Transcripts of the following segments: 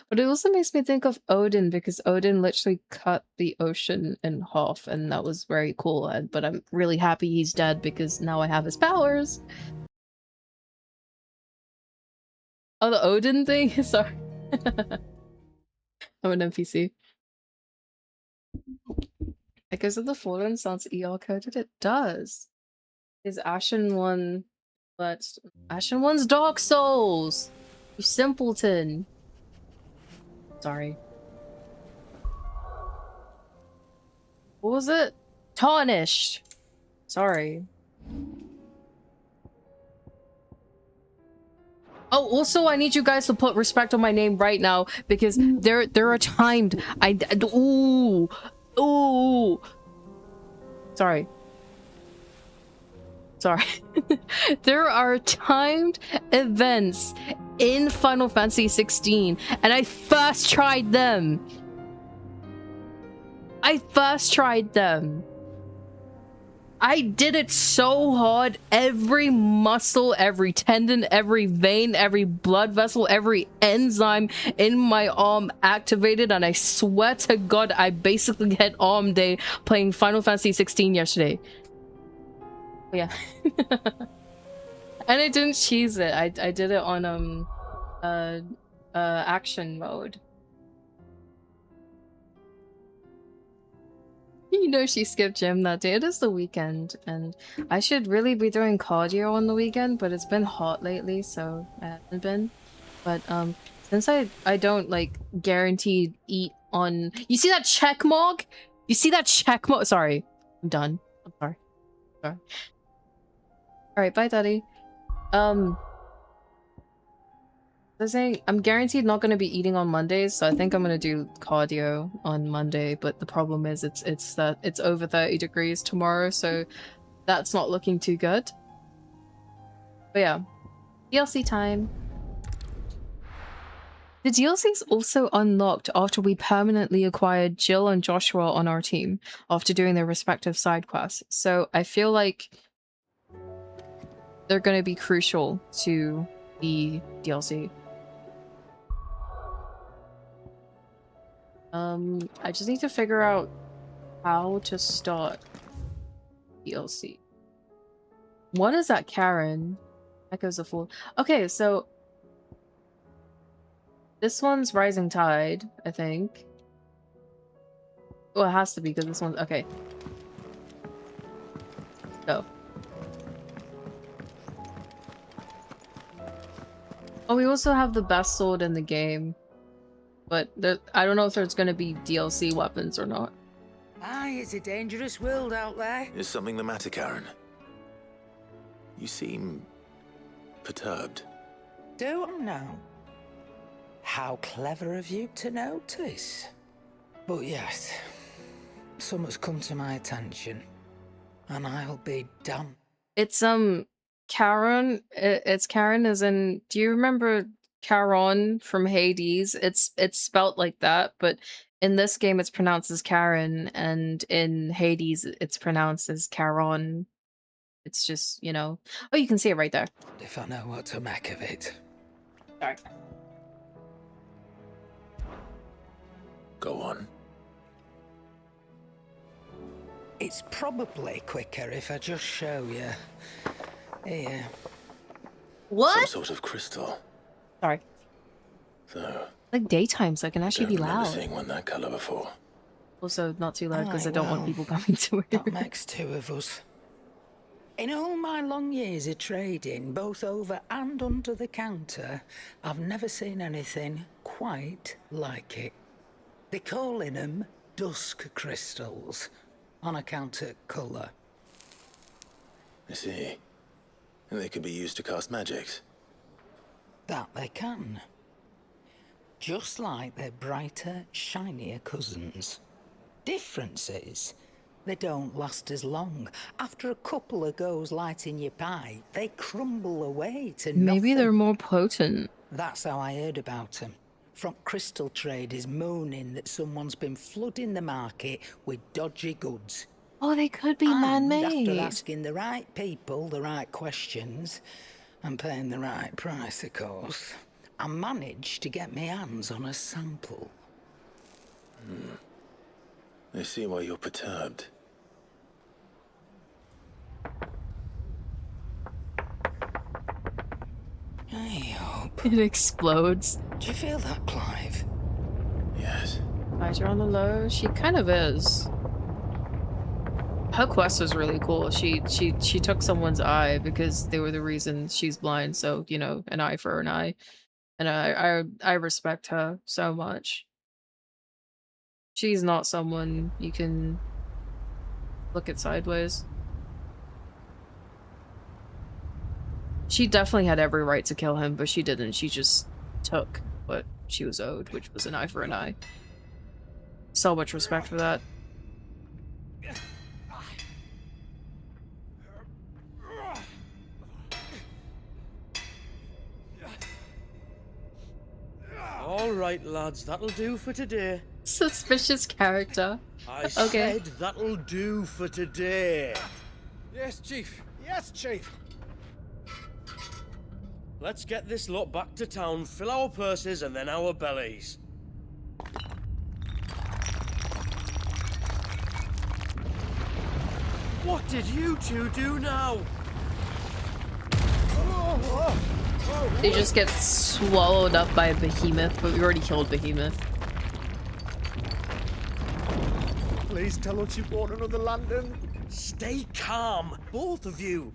But it also makes me think of Odin because Odin literally cut the ocean in half, and that was very cool. But I'm really happy he's dead because now I have his powers. Oh, the Odin thing? Sorry. I'm an NPC. Echoes of the Fallen sounds ER coded. It does. Is Ashen One... Let's... Ashen One's Dark Souls! You simpleton. Sorry. What was it? Tarnished! Sorry. Oh, also, I need you guys to put respect on my name right now because there are timed. Ooh, sorry. There are timed events in Final Fantasy 16, and I first tried them. I did it so hard. Every muscle, every tendon, every vein, every blood vessel, every enzyme in my arm activated, and I swear to God, I basically had arm day playing Final Fantasy 16 yesterday. Yeah. And I didn't cheese it. I did it on action mode. You know, she skipped gym that day. It is the weekend, and I should really be doing cardio on the weekend, but it's been hot lately, so I haven't been. But since I don't like guaranteed eat on... You see that check mark? You see that check mark? Sorry, I'm done. I'm sorry. All right, bye, Daddy. I was saying I'm guaranteed not going to be eating on Mondays, so I think I'm going to do cardio on Monday. But the problem is it's over 30 degrees tomorrow, so that's not looking too good. But yeah, DLC time. The DLC's also unlocked after we permanently acquired Jill and Joshua on our team after doing their respective side quests. So I feel like they're going to be crucial to the DLC. I just need to figure out how to start DLC. One is at Karen. Echoes of Fool. Okay, so this one's Rising Tide, I think. Well, it has to be because this one's okay. Go. Oh, we also have the best sword in the game. But I don't know if there's gonna be DLC weapons or not. Aye, it's a dangerous world out there. Is something the matter, Karen? You seem... perturbed. Don't know. How clever of you to notice. But yes, something's come to my attention. And I'll be damned. It's, Karen. It's Karen as in... Do you remember... Charon from Hades? It's spelt like that, but in this game it's pronounced as Karen, and in Hades it's pronounced as Charon. It's just, you know... Oh, you can see it right there. If I know what to make of it. Sorry. Go on. It's probably quicker if I just show you. Here. What? Some sort of crystal. Sorry. So, like daytime, so I can actually be loud. I don't remember seeing one that color before. Also, not too loud because I don't want people coming to it. That makes two of us. In all my long years of trading, both over and under the counter, I've never seen anything quite like it. They're calling them dusk crystals, on account of colour. I see. And they could be used to cast magics. That they can. Just like their brighter, shinier cousins. Difference is, they don't last as long. After a couple of goes lighting your pipe, they crumble away to nothing. Maybe they're more potent. That's how I heard about them. From crystal traders moaning that someone's been flooding the market with dodgy goods. Oh, they could be man-made. After asking the right people the right questions, and paying the right price, of course, I managed to get my hands on a sample. I see why you're perturbed. I hope. It explodes. Do you feel that, Clive? Yes. Eyes are on the low. She kind of is. Her quest was really cool. She took someone's eye because they were the reason she's blind. So, you know, an eye for an eye. And I respect her so much. She's not someone you can look at sideways. She definitely had every right to kill him, but she didn't. She just took what she was owed, which was an eye for an eye. So much respect for that. All right, lads, that'll do for today. Suspicious character. I Okay. said that'll do for today. Yes, Chief. Yes, Chief. Let's get this lot back to town, fill our purses and then our bellies. What did you two do now? They just get swallowed up by a behemoth, but we already killed behemoth. Please tell us you bought another lantern. Stay calm, both of you.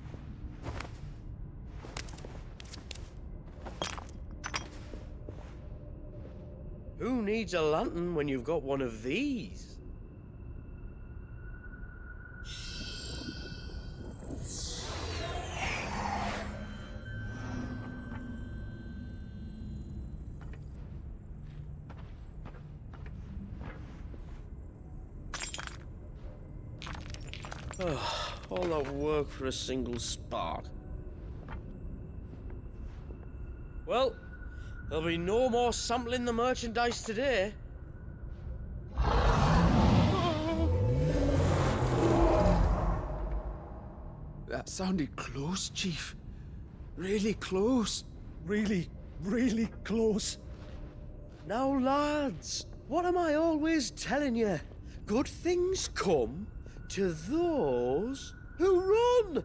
Who needs a lantern when you've got one of these? All that work for a single spark. Well, there'll be no more sampling the merchandise today. That sounded close, Chief. Really close. Really, really close. Now, lads, what am I always telling you? Good things come to those who run.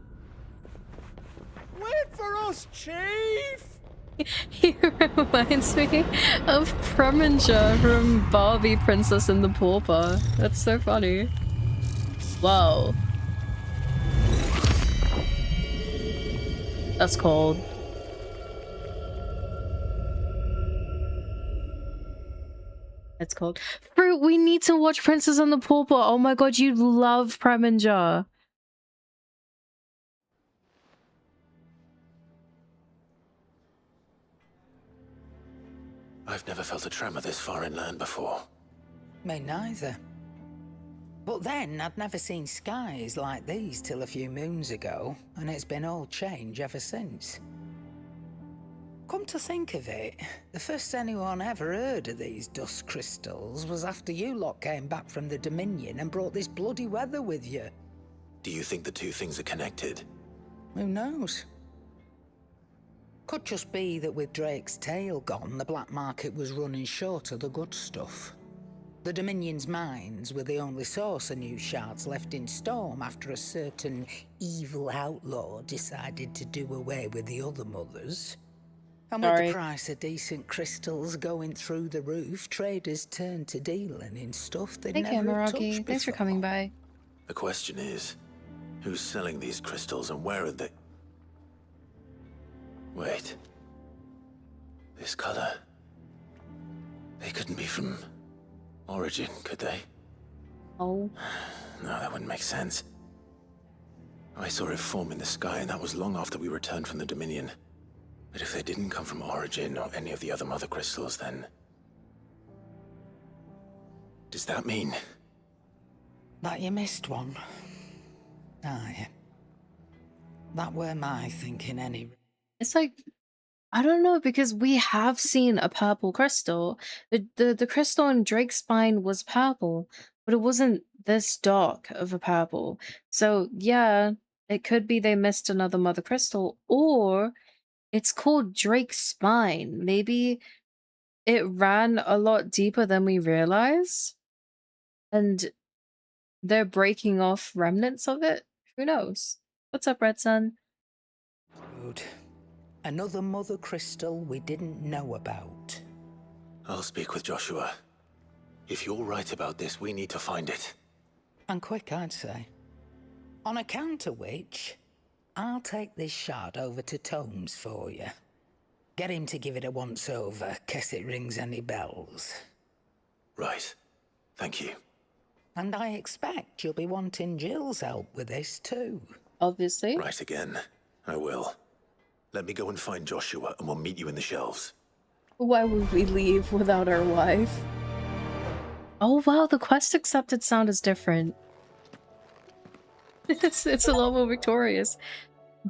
Wait for us, Chief! He reminds me of Preminger from Barbie Princess and the Pauper. That's so funny. Wow. That's cold. It's cold. Fruit, we need to watch Princess and the Pauper. Oh my god, you love Preminger. I've never felt a tremor this far inland before. Me neither. But then I'd never seen skies like these till a few moons ago, and it's been all change ever since. Come to think of it, the first anyone ever heard of these dust crystals was after you lot came back from the Dominion and brought this bloody weather with you. Do you think the two things are connected? Who knows? Could just be that with Drake's tail gone, the black market was running short of the good stuff. The Dominion's mines were the only source of new shards left in Storm after a certain evil outlaw decided to do away with the other mothers. And with the price of decent crystals going through the roof, traders turned to dealing in stuff they'd never touched before. Thanks for coming by. The question is, who's selling these crystals and where are they? Wait. This color. They couldn't be from Origin, could they? Oh. No, that wouldn't make sense. I saw it form in the sky, and that was long after we returned from the Dominion. But if they didn't come from Origin or any of the other mother crystals, then... does that mean... That you missed one? Aye. That were my thinking anyway. It's like, I don't know, because we have seen a purple crystal. The crystal in Drake's spine was purple, but it wasn't this dark of a purple. So yeah, it could be they missed another mother crystal, or It's called Drake's Spine. Maybe it ran a lot deeper than we realize, and they're breaking off remnants of it. Who knows? What's up, Red Sun? Good. Another mother crystal we didn't know about. I'll speak with Joshua. If you're right about this, we need to find it. And quick, I'd say. On account of which, I'll take this shard over to Tomes for you. Get him to give it a once-over, case it rings any bells. Right. Thank you. And I expect you'll be wanting Jill's help with this too. Obviously. Right again. I will. Let me go and find Joshua, and we'll meet you in the shelves. Why would we leave without our wife? Oh wow, the quest accepted sound is different. It's a lot more victorious.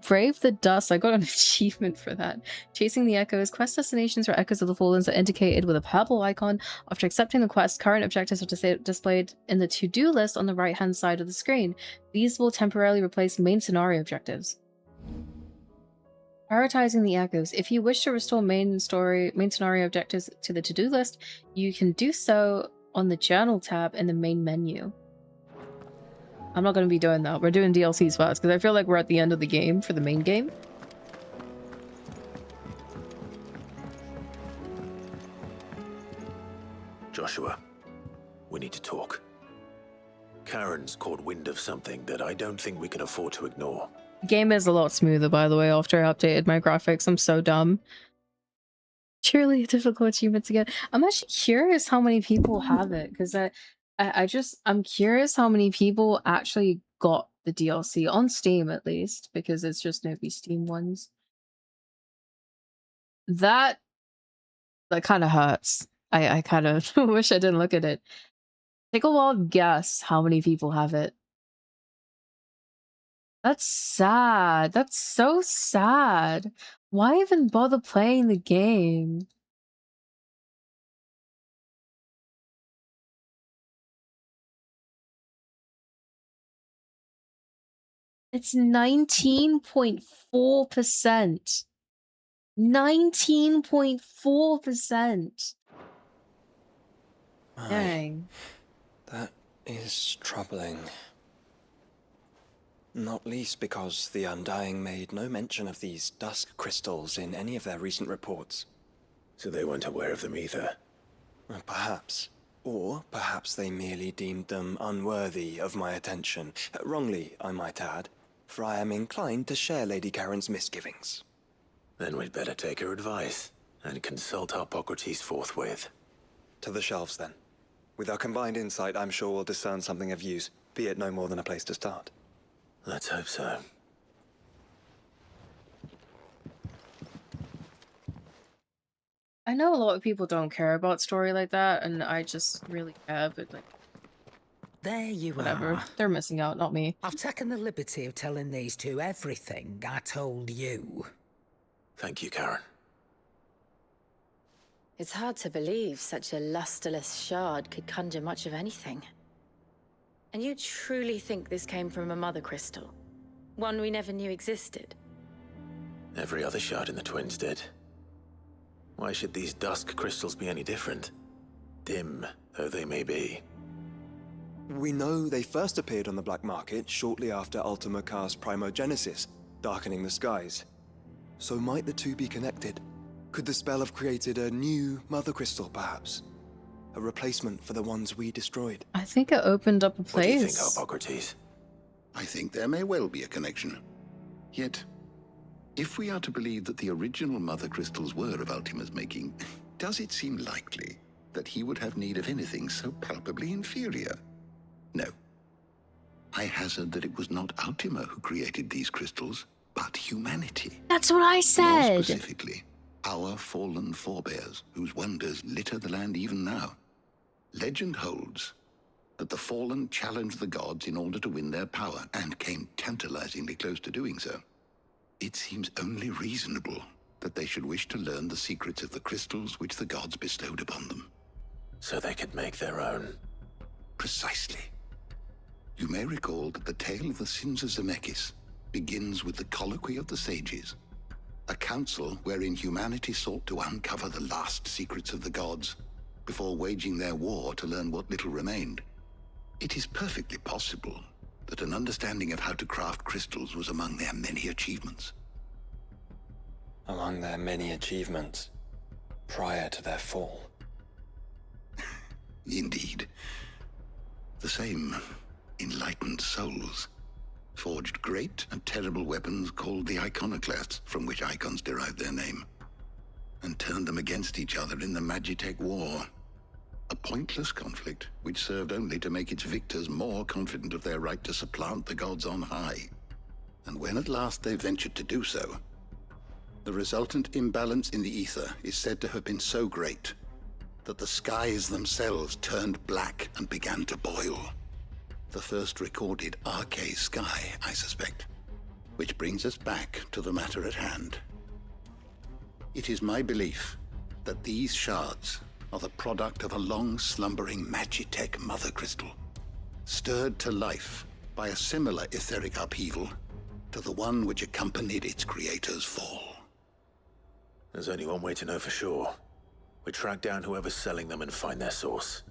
Brave the Dust. I got an achievement for that. Chasing the Echoes. Quest destinations where Echoes of the Fallen are indicated with a purple icon. After accepting the quest, current objectives are displayed in the to-do list on the right-hand side of the screen. These will temporarily replace main scenario objectives. Prioritizing the Echoes. If you wish to restore main scenario objectives to the to-do list, you can do so on the Journal tab in the main menu. I'm not going to be doing that. We're doing DLCs first, because I feel like we're at the end of the game for the main game. Joshua, we need to talk. Karen's caught wind of something that I don't think we can afford to ignore. The game is a lot smoother, by the way, after I updated my graphics. I'm so dumb. Surely a difficult achievement to get. I'm actually curious how many people have it, because I'm curious how many people actually got the DLC on Steam, at least, because it's just no Steam ones. That kind of hurts. I kind of wish I didn't look at it. Take a wild guess how many people have it. That's sad. That's so sad. Why even bother playing the game? It's 19.4%. 19.4%. Dang. That is troubling. Not least because the Undying made no mention of these dusk crystals in any of their recent reports. So they weren't aware of them either. Perhaps. Or perhaps they merely deemed them unworthy of my attention. Wrongly, I might add, for I am inclined to share Lady Karen's misgivings. Then we'd better take her advice and consult Hippocrates forthwith. To the shelves, then. With our combined insight, I'm sure we'll discern something of use, be it no more than a place to start. Let's hope so. I know a lot of people don't care about story like that, and I just really care, but like, There you whatever. are. They're missing out, not me. I've taken the liberty of telling these two everything I told you. Thank you, Karen. It's hard to believe such a lusterless shard could conjure much of anything. And you truly think this came from a mother crystal? One we never knew existed? Every other shard in the Twins did. Why should these dusk crystals be any different? Dim though they may be. We know they first appeared on the black market shortly after Ultima Car's primogenesis, darkening the skies. So might the two be connected? Could the spell have created a new mother crystal, perhaps? A replacement for the ones we destroyed? I think it opened up a What do you think, place. Hippocrates? I think there may well be a connection. Yet, if we are to believe that the original mother crystals were of Ultima's making, does it seem likely that he would have need of anything so palpably inferior? No. I hazard that it was not Ultima who created these crystals, but humanity. That's what I More said. specifically, our fallen forebears, whose wonders litter the land even now. Legend holds that the fallen challenged the gods in order to win their power, and came tantalizingly close to doing so. It seems only reasonable that they should wish to learn the secrets of the crystals which the gods bestowed upon them. So they could make their own. Precisely. You may recall that the tale of the sins of Zemeckis begins with the colloquy of the sages. A council wherein humanity sought to uncover the last secrets of the gods before waging their war to learn what little remained. It is perfectly possible that an understanding of how to craft crystals was among their many achievements. Among their many achievements, prior to their fall. Indeed. The same enlightened souls forged great and terrible weapons called the iconoclasts, from which icons derived their name, and turned them against each other in the Magitech War. A pointless conflict which served only to make its victors more confident of their right to supplant the gods on high. And when at last they ventured to do so, the resultant imbalance in the ether is said to have been so great that the skies themselves turned black and began to boil. The first recorded arcane sky, I suspect. Which brings us back to the matter at hand. It is my belief that these shards are the product of a long-slumbering Magitech mother crystal, stirred to life by a similar etheric upheaval to the one which accompanied its creator's fall. There's only one way to know for sure. We track down whoever's selling them and find their source.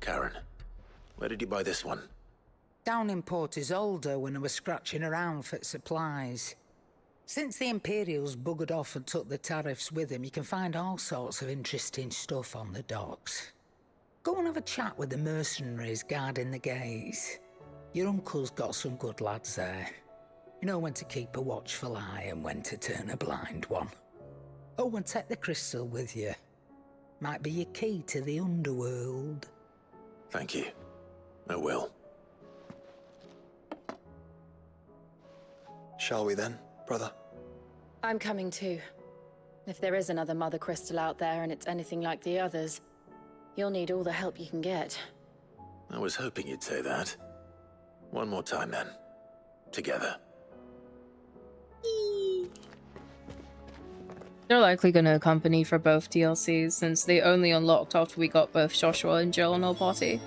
Karen, where did you buy this one? Down in Port Isolde when I was scratching around for supplies. Since the Imperials buggered off and took the tariffs with them, you can find all sorts of interesting stuff on the docks. Go and have a chat with the mercenaries guarding the gates. Your uncle's got some good lads there. You know when to keep a watchful eye and when to turn a blind one. Oh, and take the crystal with you. Might be your key to the underworld. Thank you. I will. Shall we then, brother? I'm coming too. If there is another mother crystal out there and it's anything like the others, you'll need all the help you can get. I was hoping you'd say that. One more time then. Together. They're likely going to accompany for both DLCs since they only unlocked after we got both Joshua and Jill in our party.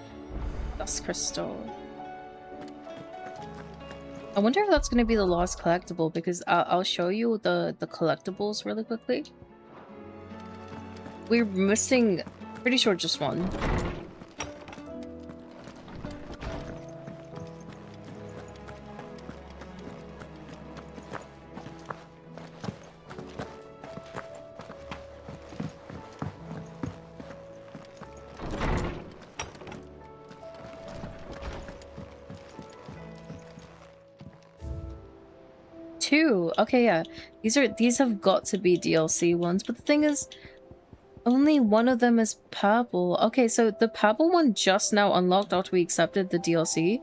Dust Crystal. I wonder if that's going to be the last collectible because I'll show you the collectibles really quickly. We're missing, pretty sure just one. Two. Okay, yeah. These have got to be DLC ones, but the thing is, only one of them is purple. Okay, so the purple one just now unlocked after we accepted the DLC.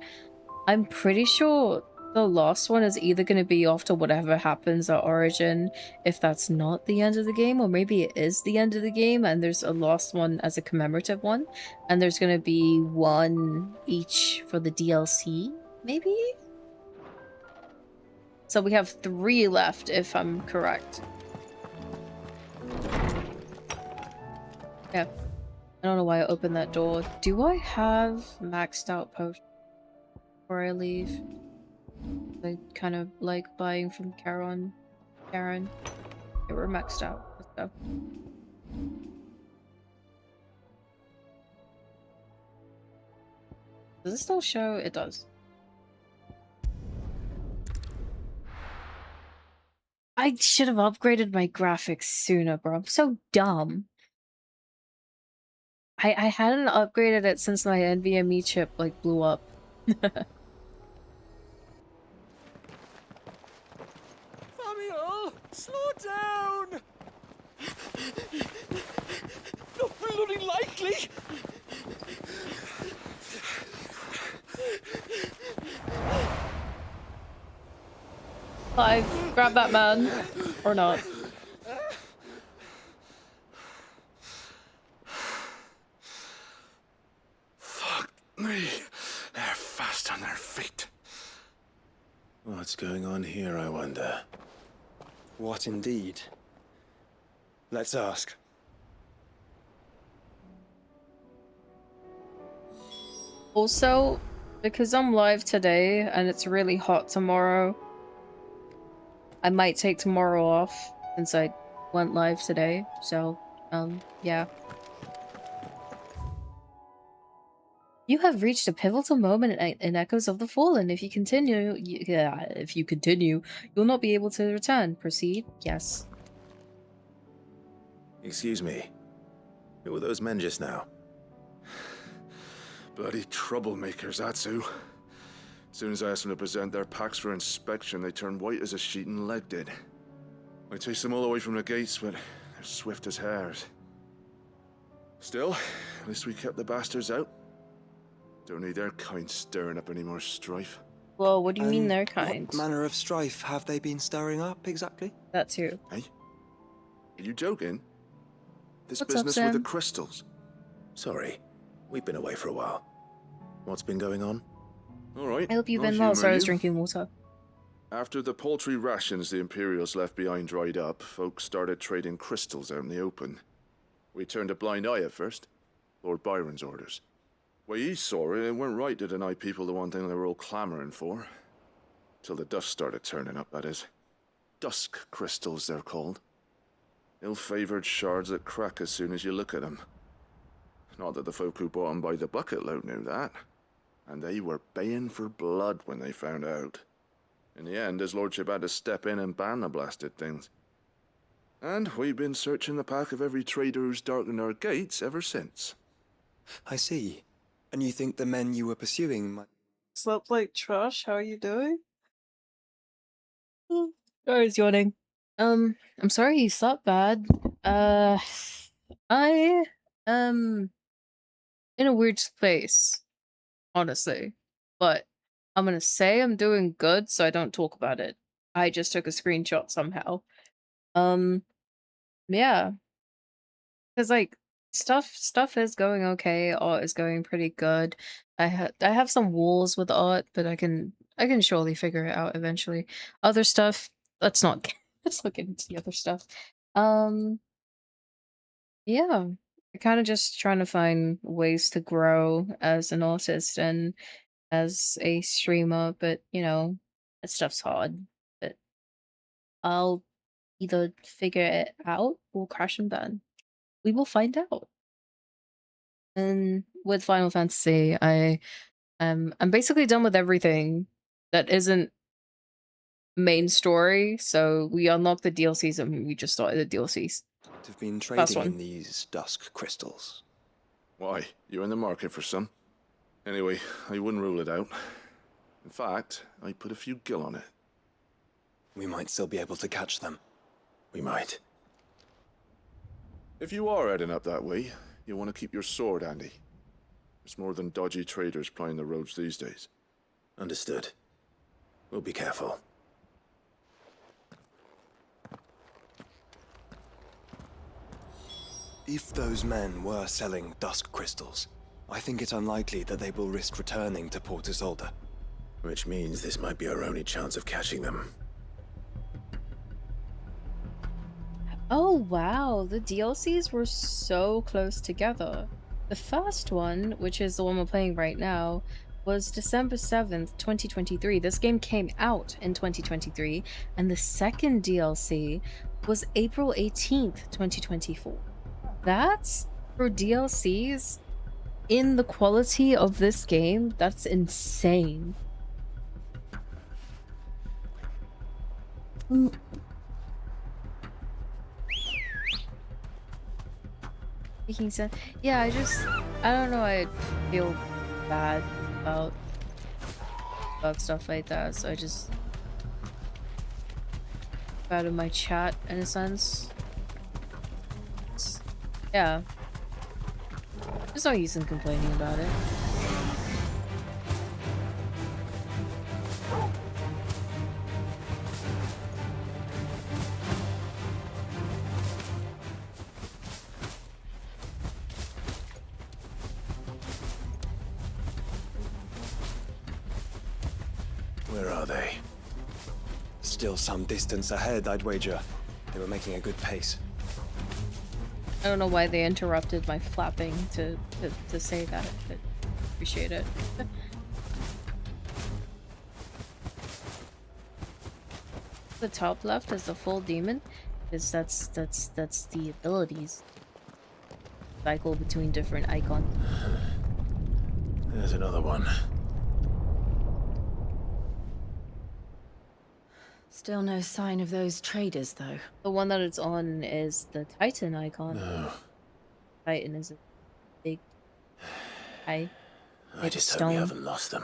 I'm pretty sure the last one is either going to be after whatever happens at Origin, if that's not the end of the game, or maybe it is the end of the game and there's a last one as a commemorative one, and there's going to be one each for the DLC, maybe? So we have 3 left, if I'm correct. Yeah. I don't know why I opened that door. Do I have maxed out potions before I leave? I kind of like buying from Karen. Okay, we're maxed out. Let's go. Does it still show? It does. I should have upgraded my graphics sooner, bro. I'm so dumb. I hadn't upgraded it since my NVMe chip, like, blew up. Samuel, slow down! Not bloody likely! Clive, grab that man. Or not. Fuck me. They're fast on their feet. What's going on here, I wonder? What indeed? Let's ask. Also, because I'm live today and it's really hot tomorrow, I might take tomorrow off since I went live today. So, yeah. You have reached a pivotal moment in Echoes of the Fallen. If you continue, you'll not be able to return. Proceed. Yes. Excuse me. Who were those men just now? Bloody troublemakers, that's who. As soon as I asked them to present their packs for inspection, they turned white as a sheet and legged it. I chased them all away from the gates, but they're swift as hares. Still, at least we kept the bastards out. Don't need their kind stirring up any more strife. Well, what do you mean their kind? What manner of strife have they been stirring up, exactly? That too. Hey? Are you joking? This What's up, business with the Sam? crystals. Sorry. We've been away for a while. What's been going on? All right. I hope you've I'll been well. humour Sorry, I was you. drinking water. After the paltry rations the Imperials left behind dried up, folks started trading crystals out in the open. We turned a blind eye at first. Lord Byron's orders. Way he saw it, it weren't right to deny people the one thing they were all clamoring for. Till the dust started turning up, that is. Dusk crystals, they're called. Ill-favored shards that crack as soon as you look at them. Not that the folk who bought them by the bucket load knew that. And they were baying for blood when they found out. In the end, his lordship had to step in and ban the blasted things. And we've been searching the pack of every trader who's darkened our gates ever since. I see. And you think the men you were pursuing might... Slept like trash. How are you doing? Sorry, yawning. I'm sorry you slept bad. I am in a weird place, honestly. But I'm gonna say I'm doing good, so I don't talk about it. I just took a screenshot somehow. Yeah. Because like stuff is going okay, art is going pretty good. I have some walls with art, but I can surely figure it out eventually. Other stuff, let's not let's not get into the other stuff. Yeah. Kind of just trying to find ways to grow as an artist and as a streamer, but you know, that stuff's hard. But I'll either figure it out or crash and burn. We will find out. And with Final Fantasy, I'm basically done with everything that isn't main story. So we unlocked the DLCs and we just started the DLCs. have been Last trading one. in these dusk crystals? Why? You in the market for some? Anyway, I wouldn't rule it out. In fact, I put a few gil on it. We might still be able to catch them. We might. If you are heading up that way, you'll want to keep your sword handy. There's more than dodgy traders plying the roads these days. Understood. We'll be careful. If those men were selling dusk crystals, I think it unlikely that they will risk returning to Port Isolde. Which means this might be our only chance of catching them. Oh wow, the DLCs were so close together. The first one, which is the one we're playing right now, was December 7th, 2023. This game came out in 2023, and the second DLC was April 18th, 2024. That's, for DLCs, in the quality of this game, that's insane. Making sense. Yeah, I don't know, I feel bad about stuff like that, so I just out of my chat in a sense. Yeah. There's no use in complaining about it. Where are they? Still some distance ahead, I'd wager. They were making a good pace. I don't know why they interrupted my flapping to say that, but appreciate it. The top left is the full demon, because that's the abilities. Cycle between different icons. There's another one. Still no sign of those traders, though. The one that it's on is the Titan icon. No. Titan is a big eye. I just hope we haven't lost them.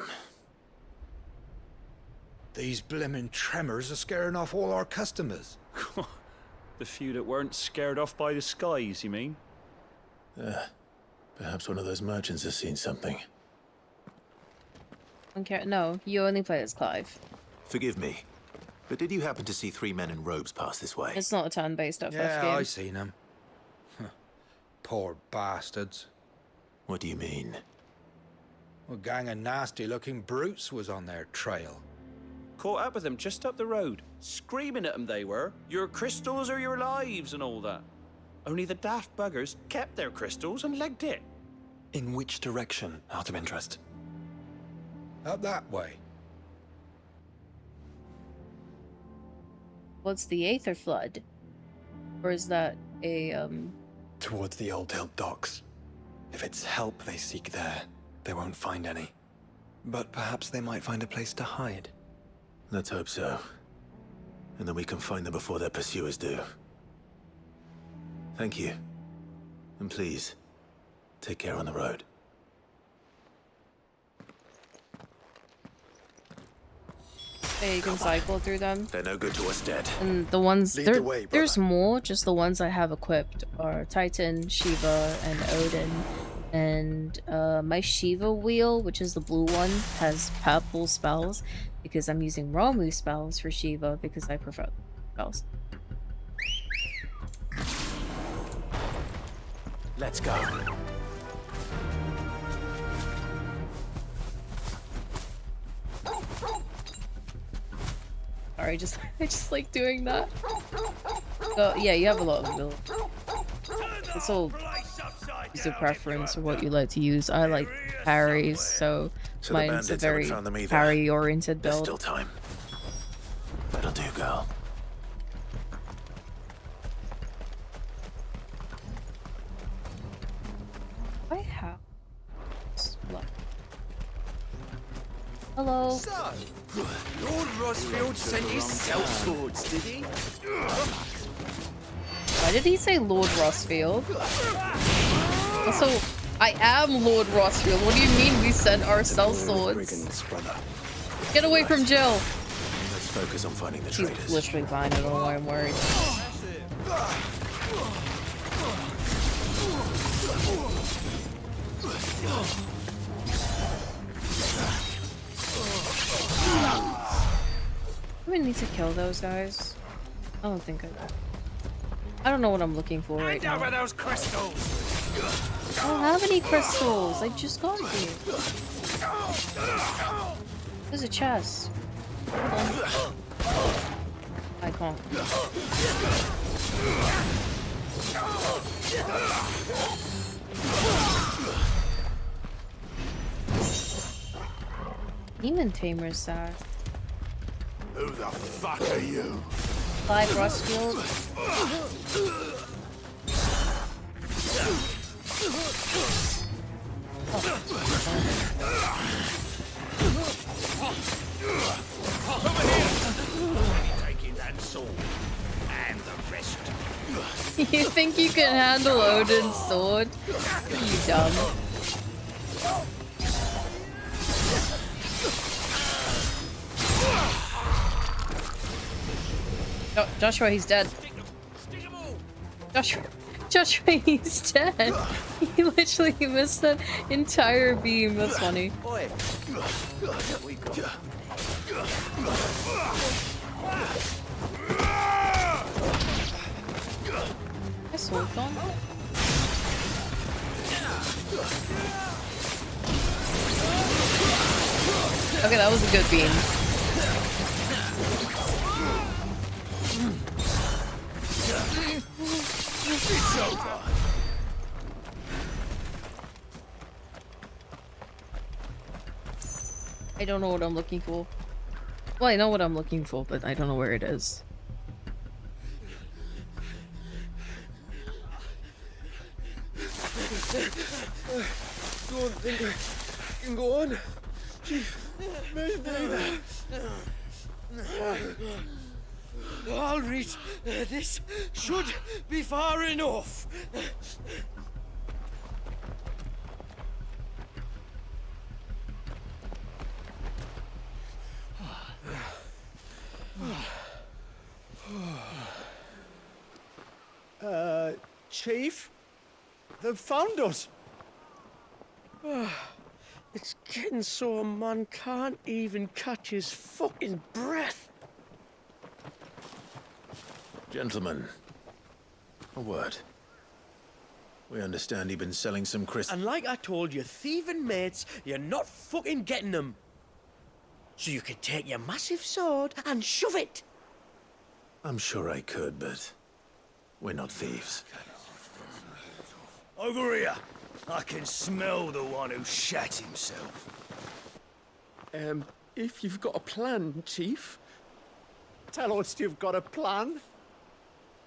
These blimmin' tremors are scaring off all our customers. The few that weren't scared off by the skies, you mean? Perhaps one of those merchants has seen something. No, you only play as Clive. Forgive me, but did you happen to see 3 men in robes pass this way? It's not a turn-based FF Yeah, game. I seen them. Poor bastards. What do you mean? A gang of nasty-looking brutes was on their trail. Caught up with them just up the road, screaming at them they were. Your crystals are your lives and all that. Only the daft buggers kept their crystals and legged it. In which direction, out of interest? Up that way. What's the Aether Flood? Or is that a, Towards the Old Hill docks. If it's help they seek there, they won't find any. But perhaps they might find a place to hide. Let's hope so. And then we can find them before their pursuers do. Thank you. And please, take care on the road. yeah, you can cycle through them. They're no good to us dead. And the ones Lead the way, there's brother. more, just the ones I have equipped are Titan, Shiva, and Odin. And my Shiva wheel, which is the blue one, has purple spells because I'm using Ramu spells for Shiva because I prefer spells. Let's go. Sorry, I just like doing that. So yeah, you have a lot of ability. It's all user preference or what you like to use. I like parries, so So the mine's a bandits haven't very found them either. parry-oriented There's build. still time. That'll do, girl. I have. Hello. So, Lord Rosfield sent his sellswords, did he? Why did he say Lord Rossfield? Also, I am Lord Rossfield. What do you mean we sent our sellswords? Get away from Jill! Let's focus on finding the She's traitors. literally fine. I don't know why I'm worried. Do I need to kill those guys? I don't think I do. I don't know what I'm looking for right now. Over those crystals! I don't have any crystals. I just got here. There's a chest. Hold on. I can't. Demon Tamer's sad. Who the fuck are you? Clive Rustfield. Taking that sword and the rest. You think you can handle Odin's sword? You dumb. Joshua, he's dead. Joshua, he's dead. He literally missed that entire beam. That's funny. Oi! My sword gone? Okay, that was a good beam. I don't know what I'm looking for. Well, I know what I'm looking for, but I don't know where it is. Don't think I can go on. Chief, maybe. I'll read. This should be far enough. Chief? They've found us. It's getting so a man can't even catch his fucking breath. Gentlemen, a word. We understand you've been selling some crystals. And like I told your thieving mates, you're not fucking getting them. So you can take your massive sword and shove it. I'm sure I could, but we're not thieves. Over here. I can smell the one who shat himself. If you've got a plan, Chief. Tell us you've got a plan.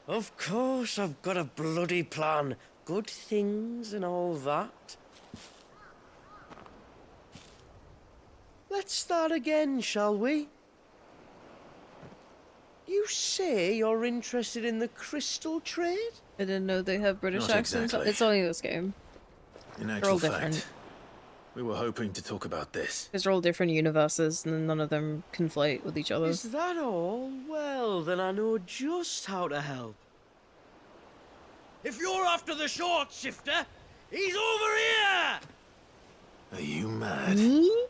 Of course I've got a bloody plan. Good things and all that. Let's start again, shall we? You say you're interested in the crystal trade? I didn't know they have British Not accents. exactly. It's only this game. In They're actual all fact, different. we were hoping to talk about this. Because they're all different universes, and none of them conflate with each other. Is that all? Well, then I know just how to help. If you're after the short shifter, he's over here! Are you mad? Me?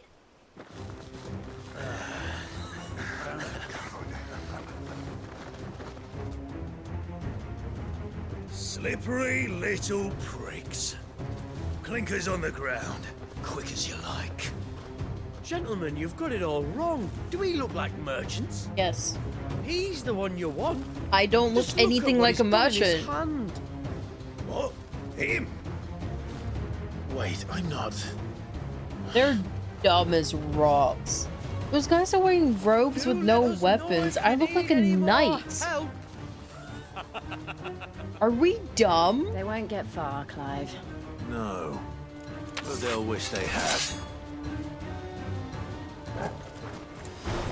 Slippery little pricks. Clinkers on the ground, quick as you like. Gentlemen, you've got it all wrong. Do we look like merchants? Yes. He's the one you want. I don't look Just look anything at what like a he's got in his merchant. hand. What? Him? Wait, I'm not. They're dumb as rocks. Those guys are wearing robes with no weapons. I look like a knight. Are we dumb? They won't get far, Clive. No. But they'll wish they had.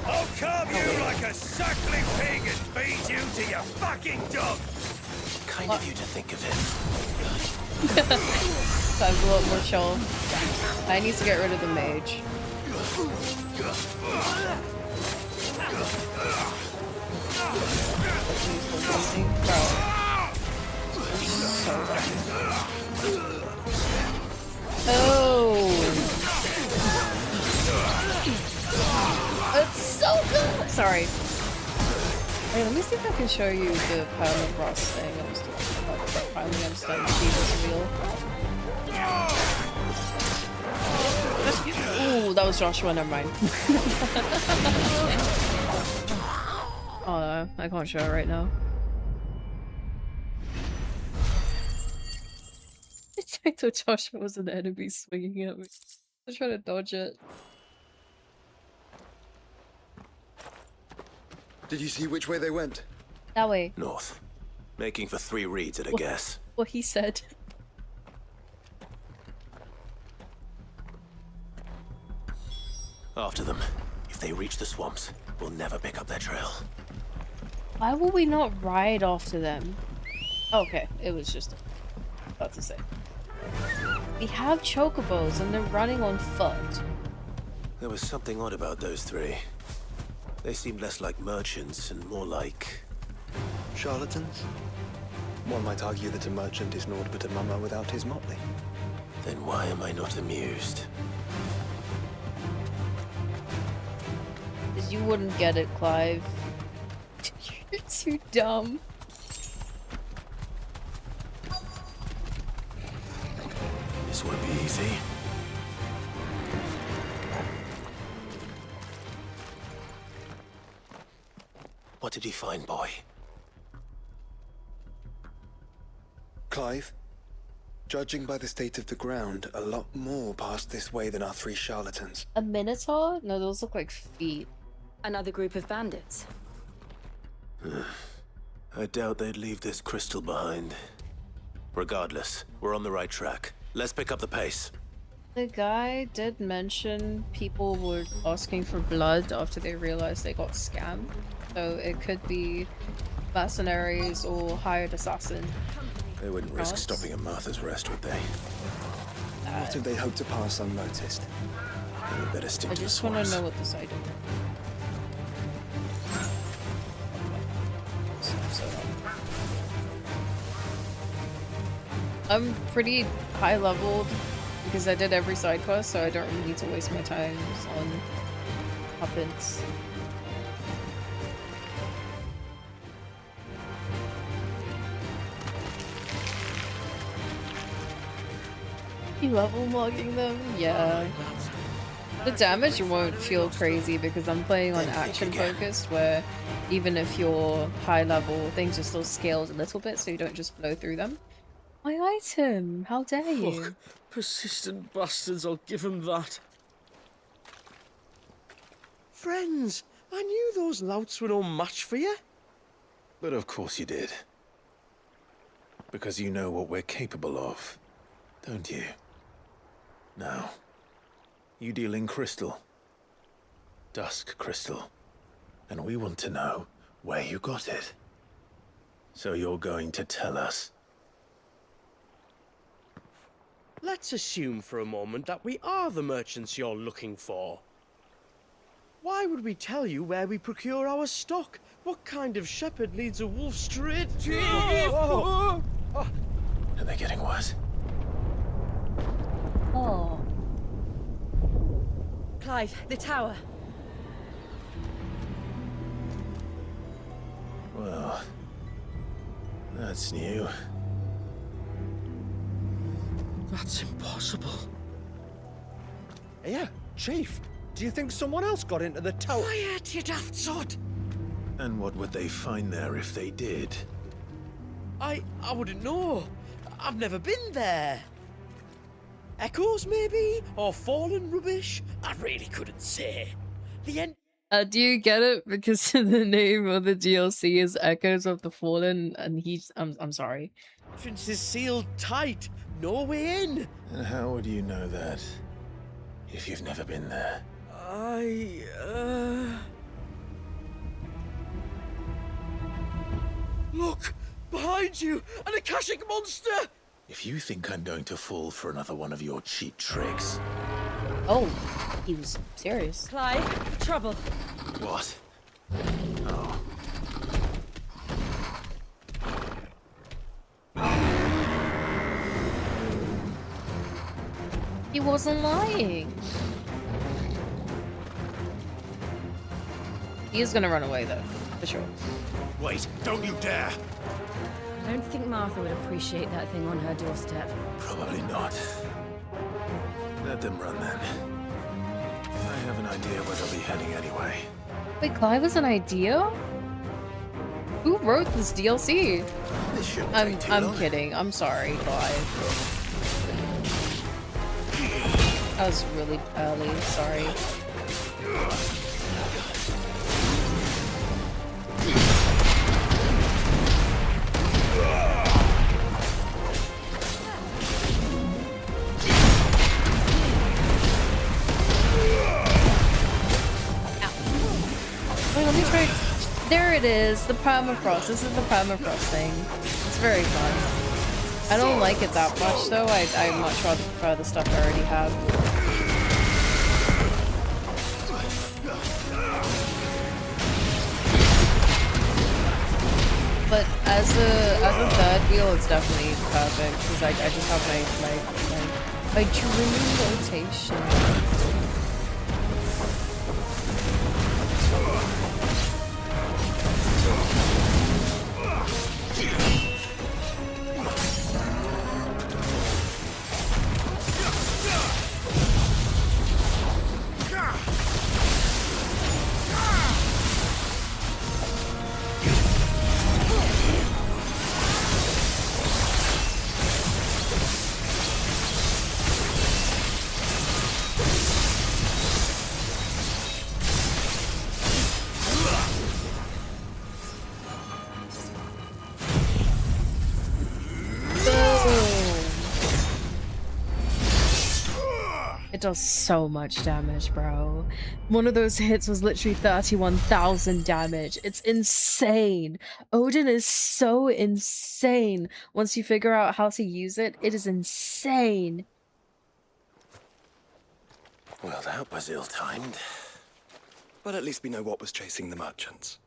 I'll carve you like a suckling pig and feed you to your fucking dog. Kind of you to think of it. Sounds a lot more chill. I need to get rid of the mage. Oh! It's so good! Sorry. Hey, let me see if I can show you the permafrost thing I was talking about. Finally, I'm starting to see this real. Ooh, that was Joshua, never mind. Oh no, I can't show it right now. I thought Joshua was an enemy swinging at me. I was trying to dodge it. Did you see which way they went? That way. North. Making for 3 reads at a guess. What he said. After them. If they reach the swamps, we'll never pick up their trail. Why will we not ride after them? Okay, it was just about to say. We have chocobos and they're running on foot. There was something odd about those 3. They seemed less like merchants and more like... Charlatans? One might argue that a merchant is naught but a mummer without his motley. Then why am I not amused? Because you wouldn't get it, Clive. You're too dumb. This won't be easy. What did you find, boy? Clive? Judging by the state of the ground, a lot more passed this way than our 3 charlatans. A minotaur? No, those look like feet. Another group of bandits. I doubt they'd leave this crystal behind. Regardless, we're on the right track. Let's pick up the pace. The guy did mention people were asking for blood after they realized they got scammed. So it could be mercenaries or hired assassin. They wouldn't risk stopping at Martha's Rest, would they? What if they hope to pass unnoticed? Then we better stick I to the just want to swamps. know what this item is. I'm pretty high leveled because I did every side quest, so I don't really need to waste my time on puppets. You level logging them? Yeah. The damage won't feel crazy because I'm playing on action focused, where even if you're high level, things are still scaled a little bit so you don't just blow through them. My item! How dare you? Look, persistent bastards, I'll give them that. Friends, I knew those louts were no match for you. But of course you did. Because you know what we're capable of, don't you? Now, you deal in crystal. Dusk crystal. And we want to know where you got it. So you're going to tell us. Let's assume for a moment that we are the merchants you're looking for. Why would we tell you where we procure our stock? What kind of shepherd leads a wolf straight to... Are they getting worse? Oh. Clive, the tower. Well, that's new. That's impossible. Yeah, Chief. Do you think someone else got into the tower? Quiet, you daft sod! And what would they find there if they did? I wouldn't know. I've never been there. Echoes, maybe? Or fallen rubbish? I really couldn't say. The end. Do you get it? Because the name of the DLC is Echoes of the Fallen, and I'm sorry. Entrance is sealed tight. No way in. And how would you know that? If you've never been there? Look! Behind you! An Akashic monster! If you think I'm going to fall for another one of your cheap tricks... Oh, he was serious. Clive, trouble. What? Oh. He wasn't lying. He is gonna run away though, for sure. Wait, don't you dare! I don't think Martha would appreciate that thing on her doorstep. Probably not. Let them run then. I have an idea where they'll be heading anyway. Wait, Clive was an idea? Who wrote this DLC? This shouldn't I'm take too long. kidding. I'm sorry, Clive. That was really early, sorry. Wait, let me try. There it is, the permafrost. This is the permafrost thing. It's very fun. I don't like it that much though. I much rather prefer the stuff I already have. But as a third wheel, it's definitely perfect because I just have my dream rotation. It does so much damage, bro. One of those hits was literally 31,000 damage. It's insane. Odin is so insane. Once you figure out how to use it, it is insane. Well, that was ill-timed. But at least we know what was chasing the merchants.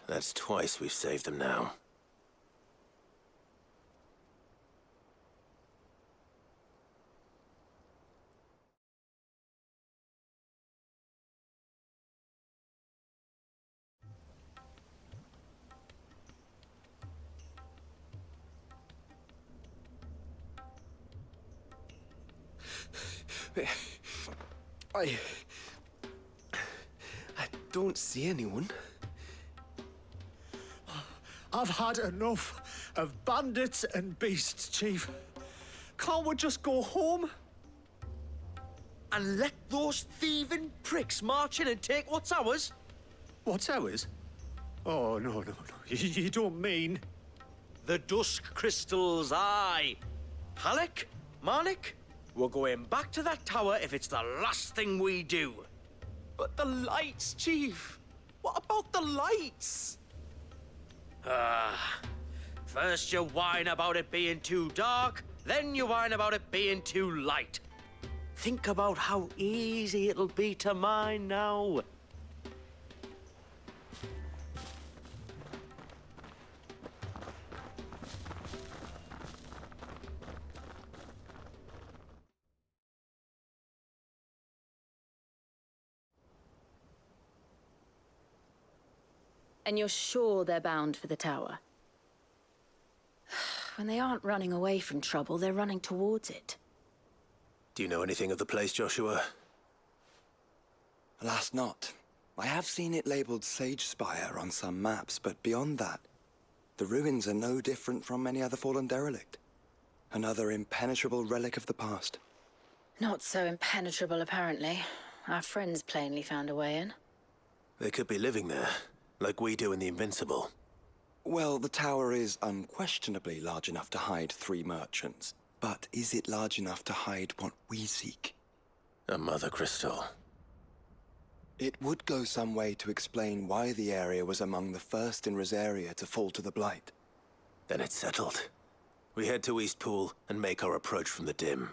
That's twice we've saved them now. I don't see anyone. I've had enough of bandits and beasts, Chief. Can't we just go home? And let those thieving pricks march in and take what's ours? What's ours? Oh, no. You don't mean... The dusk crystals, aye. Halleck? Marnik? We're going back to that tower if it's the last thing we do. But the lights, Chief. What about the lights? First you whine about it being too dark, then you whine about it being too light. Think about how easy it'll be to mine now. And you're sure they're bound for the tower? When they aren't running away from trouble, they're running towards it. Do you know anything of the place, Joshua? Alas, not. I have seen it labeled Sage Spire on some maps, but beyond that, the ruins are no different from any other fallen derelict. Another impenetrable relic of the past. Not so impenetrable, apparently. Our friends plainly found a way in. They could be living there, like we do in the Invincible. Well, the tower is unquestionably large enough to hide 3 merchants. But is it large enough to hide what we seek? A mother crystal. It would go some way to explain why the area was among the first in Rosaria to fall to the Blight. Then it's settled. We head to Eastpool and make our approach from the dim.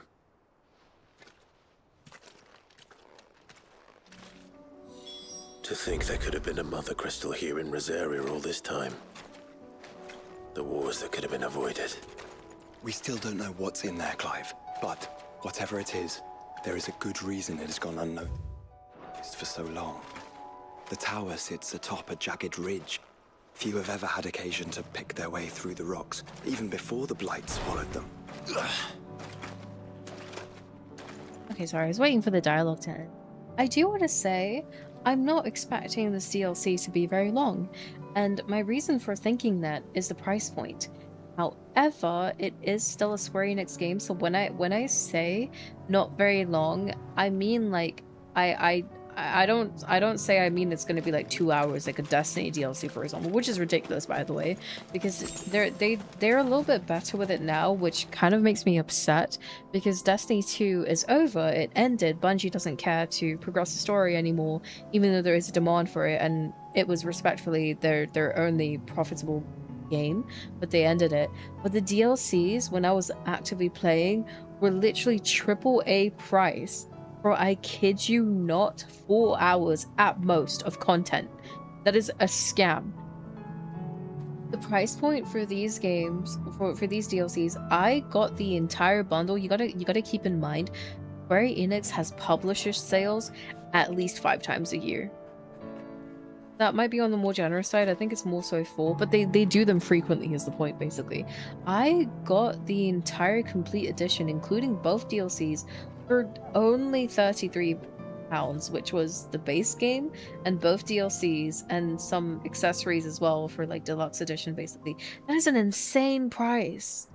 To think there could have been a mother crystal here in Rosaria all this time. The wars that could have been avoided. We still don't know what's in there, Clive. But whatever it is, there is a good reason it has gone unnoticed for so long. The tower sits atop a jagged ridge. Few have ever had occasion to pick their way through the rocks, even before the Blight swallowed them. Okay, sorry, I was waiting for the dialogue to end. I do want to say, I'm not expecting this DLC to be very long, and my reason for thinking that is the price point. However, it is still a Square Enix game, so when I say not very long, I mean like I don't say I mean it's going to be like 2 hours like a Destiny DLC, for example, which is ridiculous, by the way, because they're a little bit better with it now, which kind of makes me upset because Destiny 2 is over, it ended, Bungie doesn't care to progress the story anymore, even though there is a demand for it, and it was respectfully their only profitable game, but they ended it. But the DLCs, when I was actively playing, were literally AAA price. Bro, I kid you not, 4 hours at most of content. That is a scam. The price point for these games, for these DLCs, I got the entire bundle. You gotta keep in mind, Square Enix has publisher sales at least 5 times a year. That might be on the more generous side. I think it's more so 4, but they do them frequently is the point, basically. I got the entire complete edition, including both DLCs, for only £33, which was the base game, and both DLCs, and some accessories as well for like deluxe edition, basically. That is an insane price.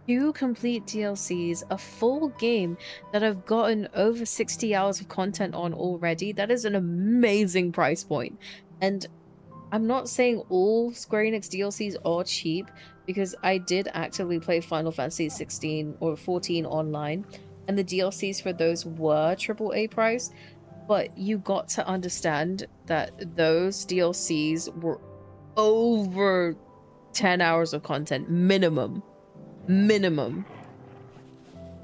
2 complete DLCs, a full game that I've gotten over 60 hours of content on already. That is an amazing price point. And I'm not saying all Square Enix DLCs are cheap, because I did actively play Final Fantasy 16 or 14 online, and the DLCs for those were AAA price, but you got to understand that those DLCs were over 10 hours of content minimum.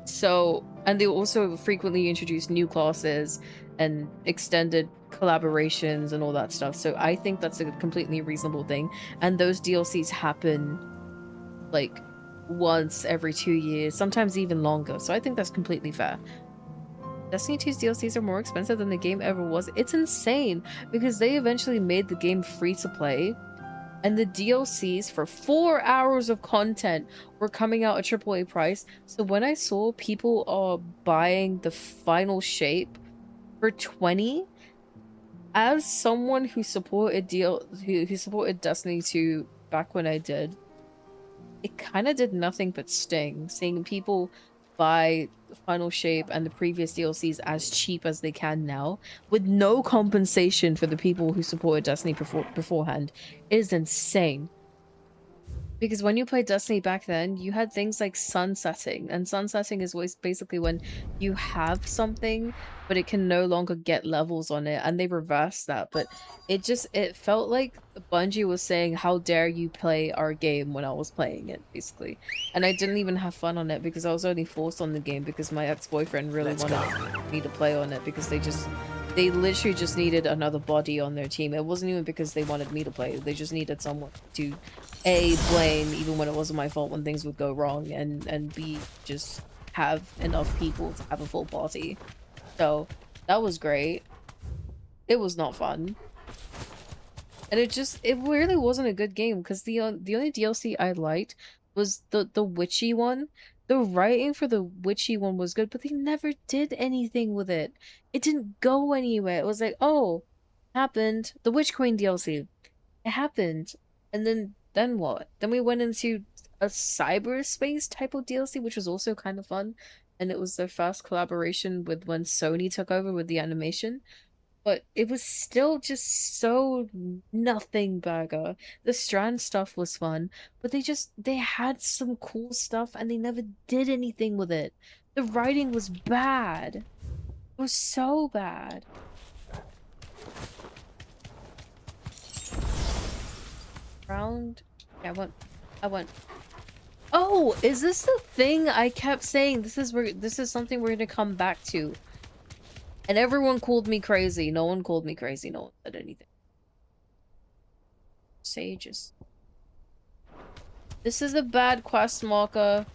So, and they also frequently introduce new classes and extended collaborations and all that stuff. So I think that's a completely reasonable thing. And those DLCs happen like once every 2 years, sometimes even longer. So I think that's completely fair. Destiny 2's DLCs are more expensive than the game ever was. It's insane because they eventually made the game free to play, and the DLCs for 4 hours of content were coming out at AAA price. So when I saw people are buying the final shape for 20, as someone who supported who supported Destiny 2 back when I did, it kind of did nothing but sting seeing people buy Final Shape and the previous DLCs as cheap as they can now, with no compensation for the people who supported Destiny beforehand. It is insane. Because when you played Destiny back then, you had things like sunsetting, and sunsetting is always basically when you have something, but it can no longer get levels on it, and they reversed that. But it felt like Bungie was saying, "How dare you play our game?" when I was playing it, basically. And I didn't even have fun on it because I was only forced on the game because my ex-boyfriend really wanted me to play on it, because they literally just needed another body on their team. It wasn't even because they wanted me to play. They just needed someone to A, blame even when it wasn't my fault when things would go wrong, and B, just have enough people to have a full party. So that was great. It was not fun. And it really wasn't a good game, because the only DLC I liked was the witchy one. The writing for the witchy one was good, but they never did anything with it. It didn't go anywhere. It was like, oh, happened. The Witch Queen DLC. It happened. And then what? Then we went into a cyberspace type of DLC, which was also kind of fun. And it was their first collaboration with when Sony took over with the animation. But it was still just so nothing burger. The Strand stuff was fun, but they had some cool stuff and they never did anything with it. The writing was bad. It was so bad. Round. Yeah, I went. Oh, is this the thing I kept saying? This is something we're gonna come back to. And everyone called me crazy. No one called me crazy. No one said anything. Sages. This is a bad quest marker.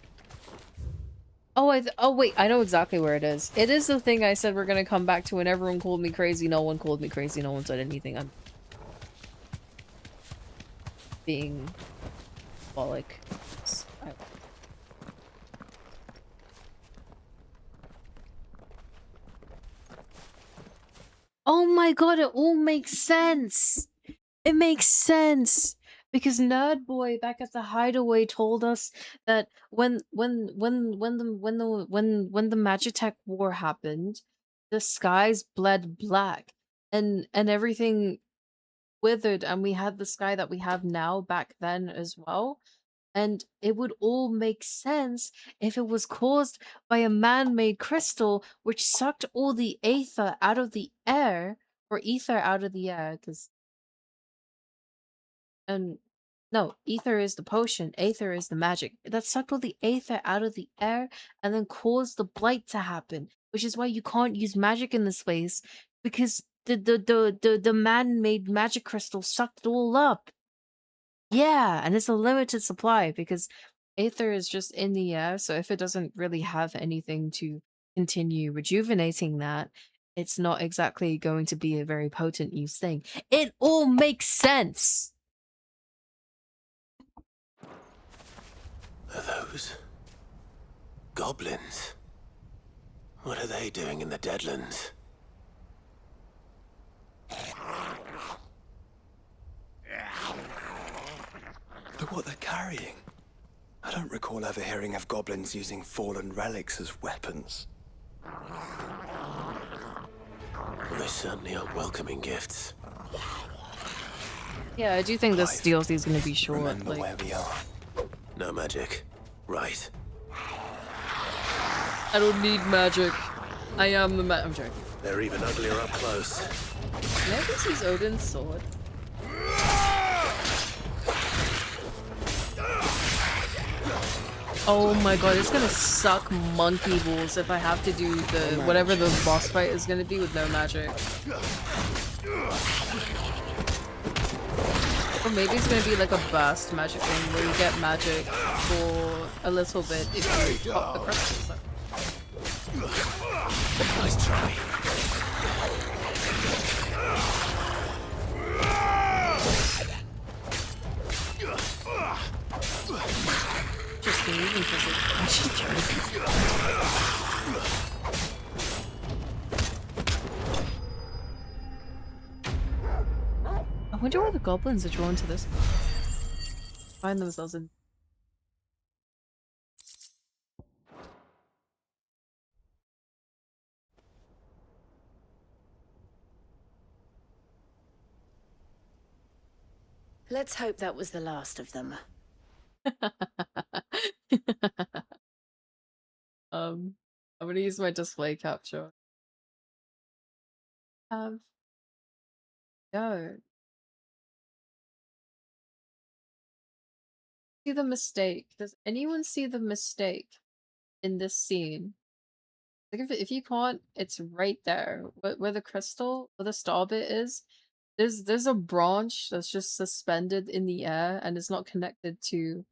Oh, oh wait, I know exactly where it is. It is the thing I said we're gonna come back to, and everyone called me crazy. No one called me crazy. No one said anything. I'm being symbolic. Oh my god, it all makes sense. It makes sense. Because Nerd Boy back at the hideaway told us that when the Magitech War happened, the skies bled black and everything withered, and we had the sky that we have now back then as well. And it would all make sense if it was caused by a man-made crystal which sucked all the aether out of the air, or ether out of the air, because no, ether is the potion, aether is the magic. That sucked all the aether out of the air and then caused the blight to happen, which is why you can't use magic in this place, because the man-made magic crystal sucked it all up. Yeah, and it's a limited supply because aether is just in the air, so if it doesn't really have anything to continue rejuvenating that, it's not exactly going to be a very potent use thing. It all makes sense! Are those goblins? What are they doing in the Deadlands? Look what they're carrying. I don't recall ever hearing of goblins using fallen relics as weapons. Well, they certainly aren't welcoming gifts. Yeah, I do think this Clive, DLC is gonna be short. remember Like, where we are. No magic. Right. I don't need magic. I am the I'm joking. They're even uglier up close. Can I just use Odin's sword? Oh my god, it's gonna suck monkey balls if I have to do the whatever the boss fight is gonna be with no magic. Or maybe it's gonna be like a burst magic thing where you get magic for a little bit if you pop the crystals. Nice try. Interesting, even because I should try. I wonder why the goblins are drawn to this. Find themselves in. Let's hope that was the last of them. I'm gonna use my display capture. Go. See the mistake. Does anyone see the mistake in this scene? Like if you can't, it's right there. Where the crystal, where the star bit is, there's a branch that's just suspended in the air and it's not connected to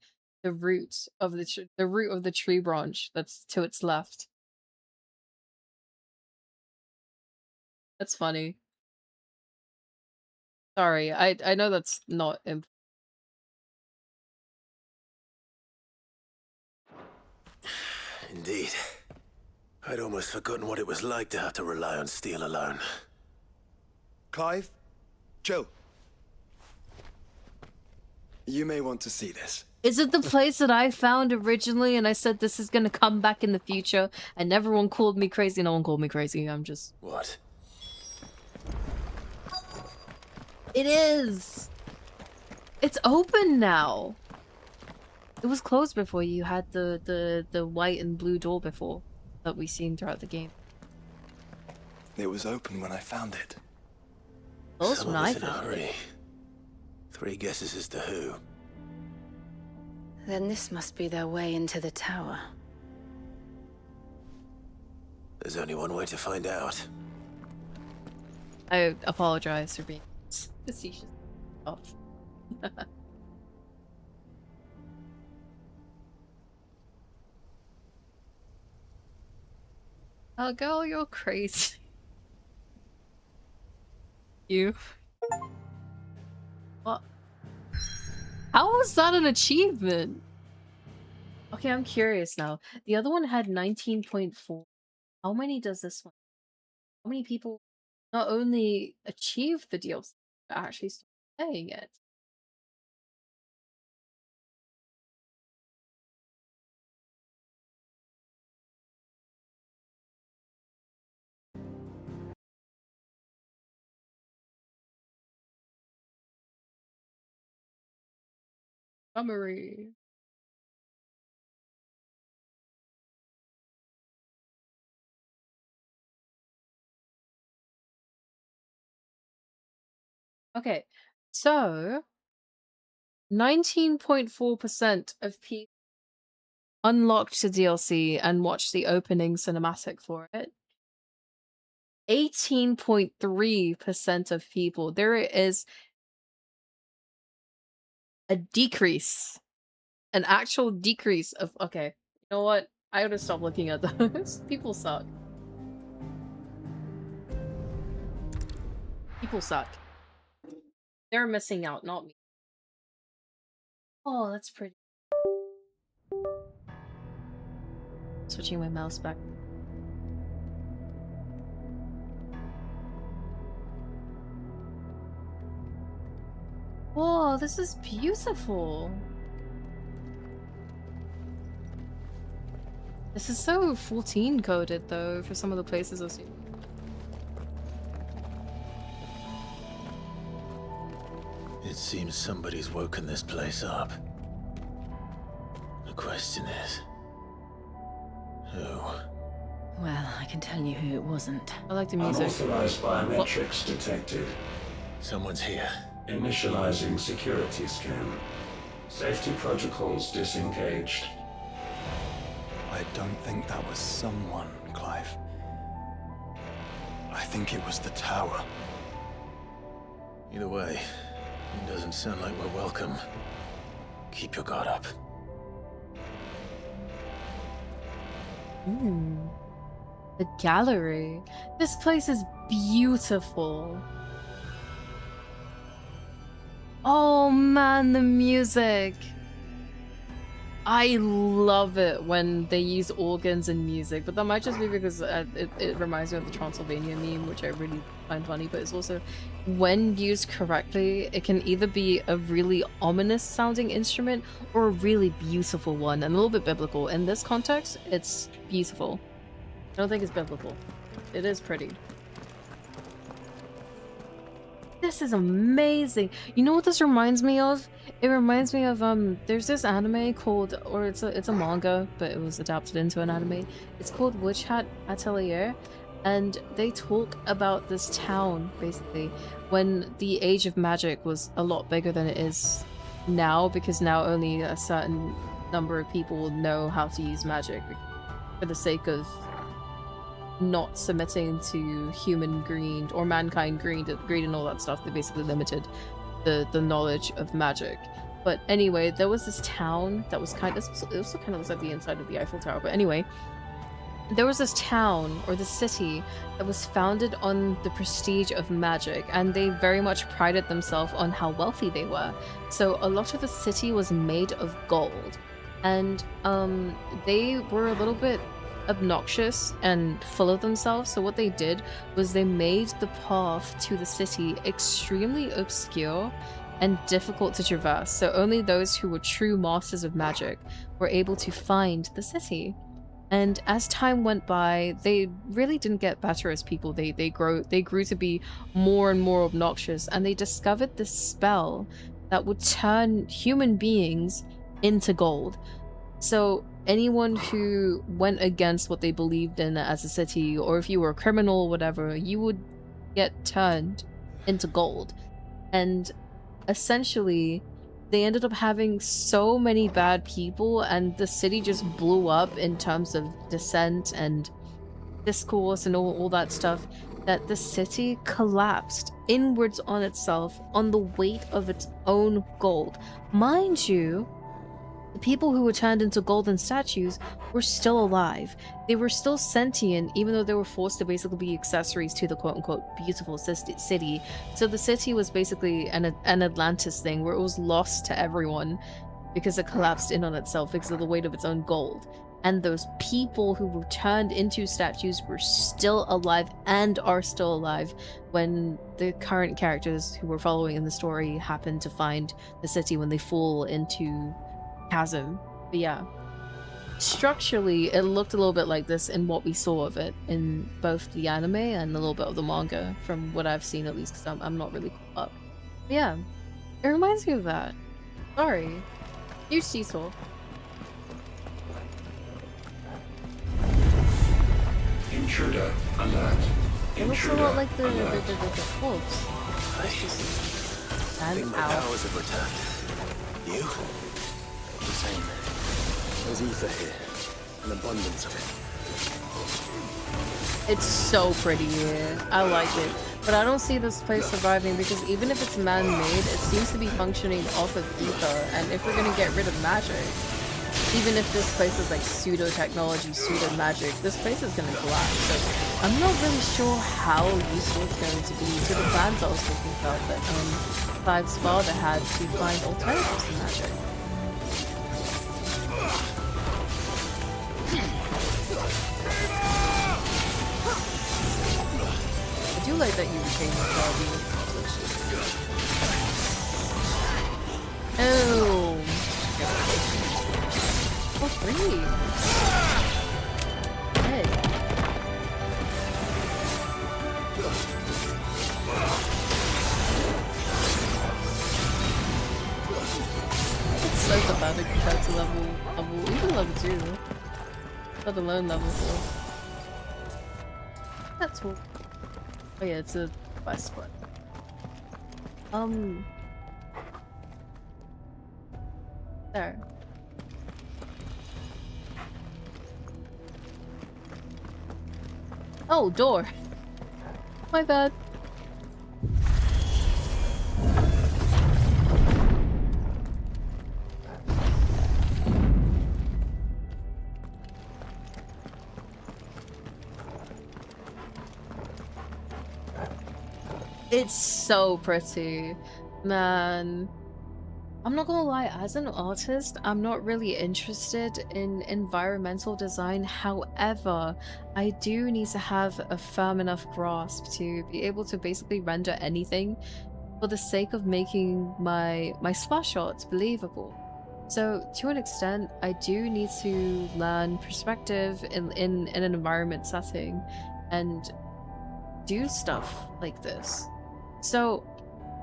the root of the root of the tree branch that's to its left. That's funny. Sorry, I know that's not imp Indeed. I'd almost forgotten what it was like to have to rely on steel alone. Clive? Joe? You may want to see this. Is it the place that I found originally and I said this is gonna come back in the future and everyone called me crazy? No one called me crazy, I'm just... What? It is! It's open now! It was closed before. You had the white and blue door before that we seen throughout the game. It was open when I found it. Closed when I Someone was in a found hurry. it. 3 guesses as to who. Then this must be their way into the tower. There's only one way to find out. I apologize for being facetious. Off. Oh, girl, you're crazy. You. What? How was that an achievement? Okay, I'm curious now. The other one had 19.4. How many does this one? How many people not only achieve the DLC, but actually start playing it? Summary. Okay, so 19.4% of people unlocked the DLC and watched the opening cinematic for it. 18.3% of people. There is a decrease. An actual decrease of... Okay, you know what? I gotta stop looking at those. People suck. People suck. They're missing out, not me. Oh, that's pretty. Switching my mouse back. Whoa, this is beautiful. This is so 14 coded though for some of the places I've seen. It's seems somebody's woken this place up. The question is, who? Well, I can tell you who it wasn't. I like the music. Unauthorized biometrics detected. Someone's here. Initializing security scan. Safety protocols disengaged. I don't think that was someone, Clive. I think it was the tower. Either way, it doesn't sound like we're welcome. Keep your guard up. The gallery. This place is beautiful. Oh man, the music. I love it when they use organs and music, but that might just be because it reminds me of the Transylvania meme, which I really find funny, but it's also, when used correctly, it can either be a really ominous sounding instrument or a really beautiful one, and a little bit biblical. In this context, it's beautiful. I don't think it's biblical. It is pretty. This is amazing. You know what this reminds me of? It reminds me of there's this anime called, or it's a manga, but it was adapted into an anime. It's called Witch Hat Atelier, and they talk about this town basically when the age of magic was a lot bigger than it is now, because now only a certain number of people know how to use magic for the sake of not submitting to human greed or mankind greed and all that stuff. They basically limited the knowledge of magic. But anyway, there was this town that was kind of, it also kind of looks like the inside of the Eiffel Tower, but anyway, there was this town or the city that was founded on the prestige of magic, and they very much prided themselves on how wealthy they were. So a lot of the city was made of gold, and they were a little bit obnoxious and full of themselves. So what they did was they made the path to the city extremely obscure and difficult to traverse. So only those who were true masters of magic were able to find the city. And as time went by, they really didn't get better as people. They grew to be more and more obnoxious, and they discovered this spell that would turn human beings into gold. So anyone who went against what they believed in as a city, or if you were a criminal or whatever, you would get turned into gold. And essentially, they ended up having so many bad people, and the city just blew up in terms of dissent and discourse and all that stuff, that the city collapsed inwards on itself on the weight of its own gold. Mind you, the people who were turned into golden statues were still alive. They were still sentient, even though they were forced to basically be accessories to the quote-unquote beautiful city. So the city was basically an Atlantis thing, where it was lost to everyone because it collapsed in on itself because of the weight of its own gold. And those people who were turned into statues were still alive and are still alive when the current characters who were following in the story happen to find the city when they fall into chasm. But yeah, structurally it looked a little bit like this in what we saw of it in both the anime and a little bit of the manga, from what I've seen at least, because I'm not really caught up. But yeah, it reminds me of that. Sorry. Huge seesaw. Intruder alert. It looks a lot like the wolves. Let's just I stand think my out. powers have returned. You? The same. There's ether here. An abundance of it. It's so pretty here. I like it. But I don't see this place surviving, because even if it's man-made, it seems to be functioning off of ether. And if we're gonna get rid of magic, even if this place is like pseudo-technology, pseudo-magic, this place is gonna collapse. So I'm not really sure how useful it's going to be to the plans I was talking about that Clive's father had to find alternatives to magic. I do like that you retain your body. Oh. Oh, three. Hey. Let alone level 4. That's all. Oh yeah, it's a quest spot. There. Oh, door. My bad. It's so pretty, man. I'm not gonna lie, as an artist, I'm not really interested in environmental design. However, I do need to have a firm enough grasp to be able to basically render anything for the sake of making my splash shots believable. So to an extent, I do need to learn perspective in an environment setting and do stuff like this. So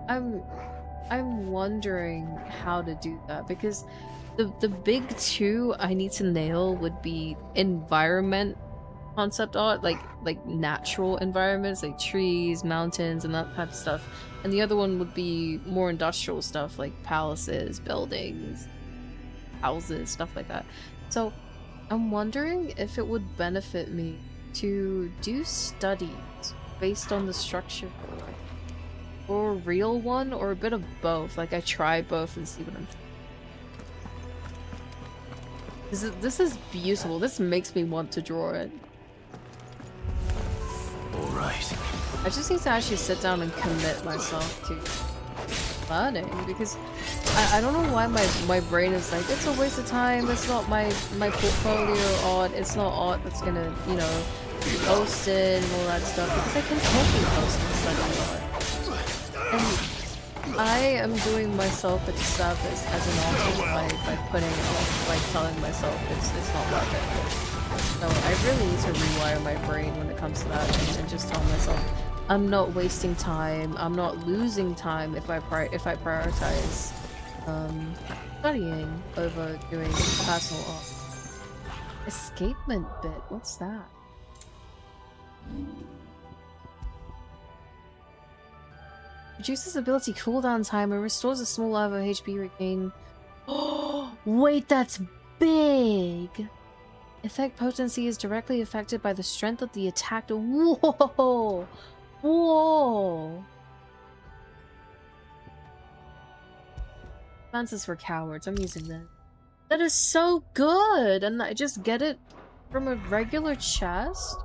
I'm wondering how to do that, because the big two I need to nail would be environment concept art, like natural environments like trees, mountains, and that type of stuff. And the other one would be more industrial stuff like palaces, buildings, houses, stuff like that. So I'm wondering if it would benefit me to do studies based on the structure or a real one, or a bit of both. Like I try both and see what I'm this is beautiful. This makes me want to draw it. Alright. I just need to actually sit down and commit myself to learning, because I don't know why my brain is like, it's a waste of time, it's not my portfolio art, it's not art that's gonna, you know, be posted and all that stuff, because I can totally post and study art. And I am doing myself a disservice as an artist by putting it off, by telling myself it's not worth it. So I really need to rewire my brain when it comes to that, and just tell myself I'm not wasting time, I'm not losing time if I prioritize studying over doing personal art. Escapement bit, what's that? Reduces ability cooldown time and restores a small level of HP regain. Oh, wait, that's big! Effect potency is directly affected by the strength of the attack. Whoa! Whoa! Defenses for cowards. I'm using that. That is so good! And I just get it from a regular chest?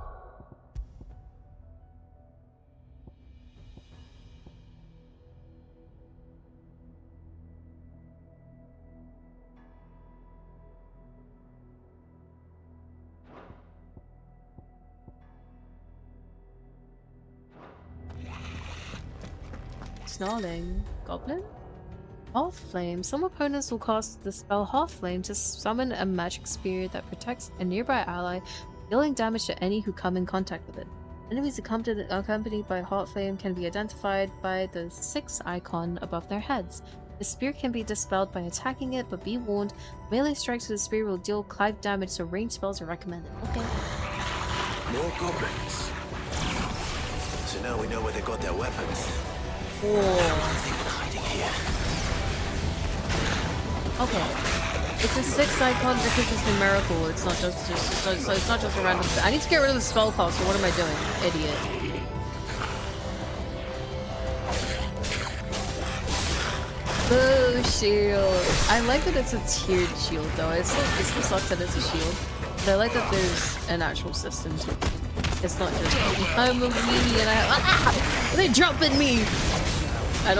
Snarling. Goblin? Half Flame. Some opponents will cast the spell Half Flame to summon a magic spear that protects a nearby ally, dealing damage to any who come in contact with it. Enemies accompanied by Half Flame can be identified by the 6 icon above their heads. The spear can be dispelled by attacking it, but be warned, melee strikes with the spear will deal clive damage, so ranged spells are recommended. Okay. More goblins. So now we know where they got their weapons. Whoa. They've been hiding here. Okay. It's a 6 icon because it's numerical. It's not just so it's not just a random. I need to get rid of the spell cost. So what am I doing, idiot? Boo shield. I like that it's a tiered shield though. It still sucks that it's a shield, but I like that there's an actual system to it. It's not just I'm a meanie and they're jumping me. I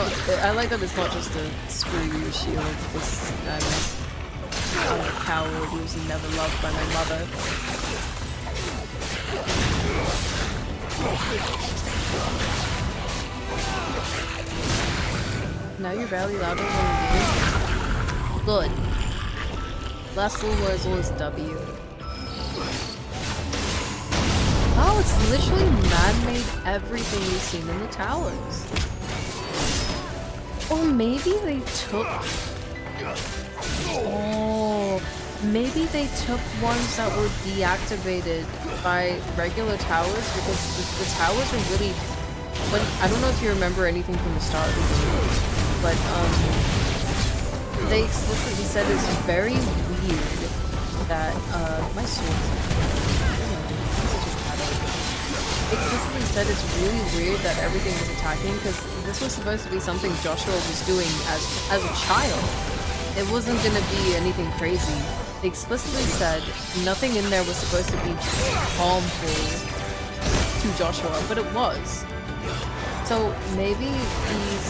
like that it's not just a screw you shield, because I'm a coward who was never loved by my mother. Now you're barely louder than you. Good. Last little word is always W. Oh, it's literally man-made everything we've seen in the towers. Or maybe they took... Oh, maybe they took ones that were deactivated by regular towers because the towers are really. When I don't know if you remember anything from the start of the game, but they explicitly said it's very weird that my sword. Explicitly said it's really weird that everything was attacking because this was supposed to be something Joshua was doing as a child. It wasn't gonna be anything crazy. They explicitly said nothing in there was supposed to be harmful to Joshua, but it was. So maybe these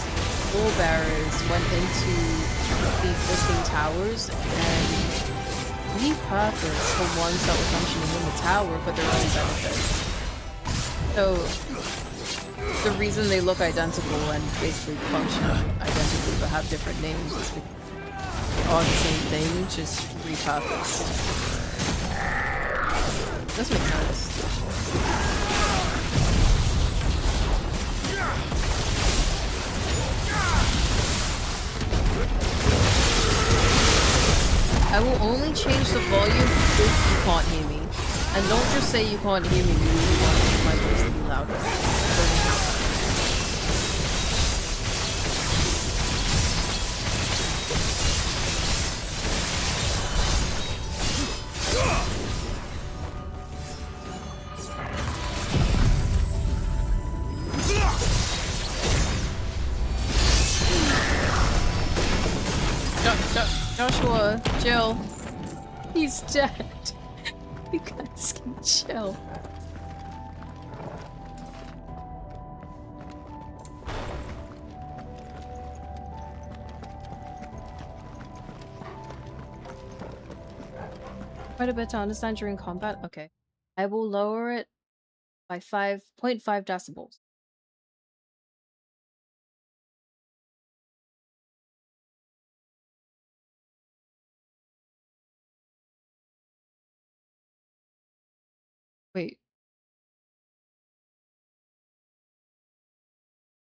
wall bearers went into the existing towers and repurposed the ones that were functioning in the tower for their own benefits. So the reason they look identical and basically function identically but have different names is because they are the same thing, just repurposed. This makes sense. I will only change the volume if you can't hear me. And don't just say you can't hear me, you really want my voice to be louder. Joshua, chill. He's dead. You guys can chill. Quite a bit to understand during combat? Okay. I will lower it by 5.5 decibels. Wait.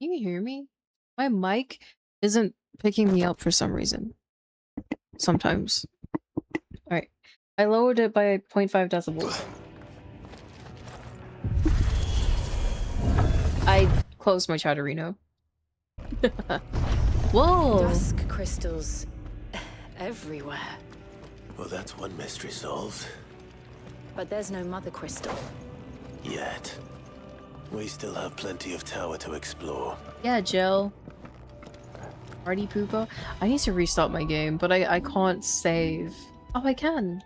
Can you hear me? My mic isn't picking me up for some reason. Sometimes. Alright. I lowered it by 0.5 decibels. I closed my chatterino. Whoa! Dusk crystals everywhere. Well, that's one mystery solved. But there's no mother crystal. Yet. We still have plenty of tower to explore. Yeah, Jill. Party pooper. I need to restart my game, but I can't save. Oh, I can.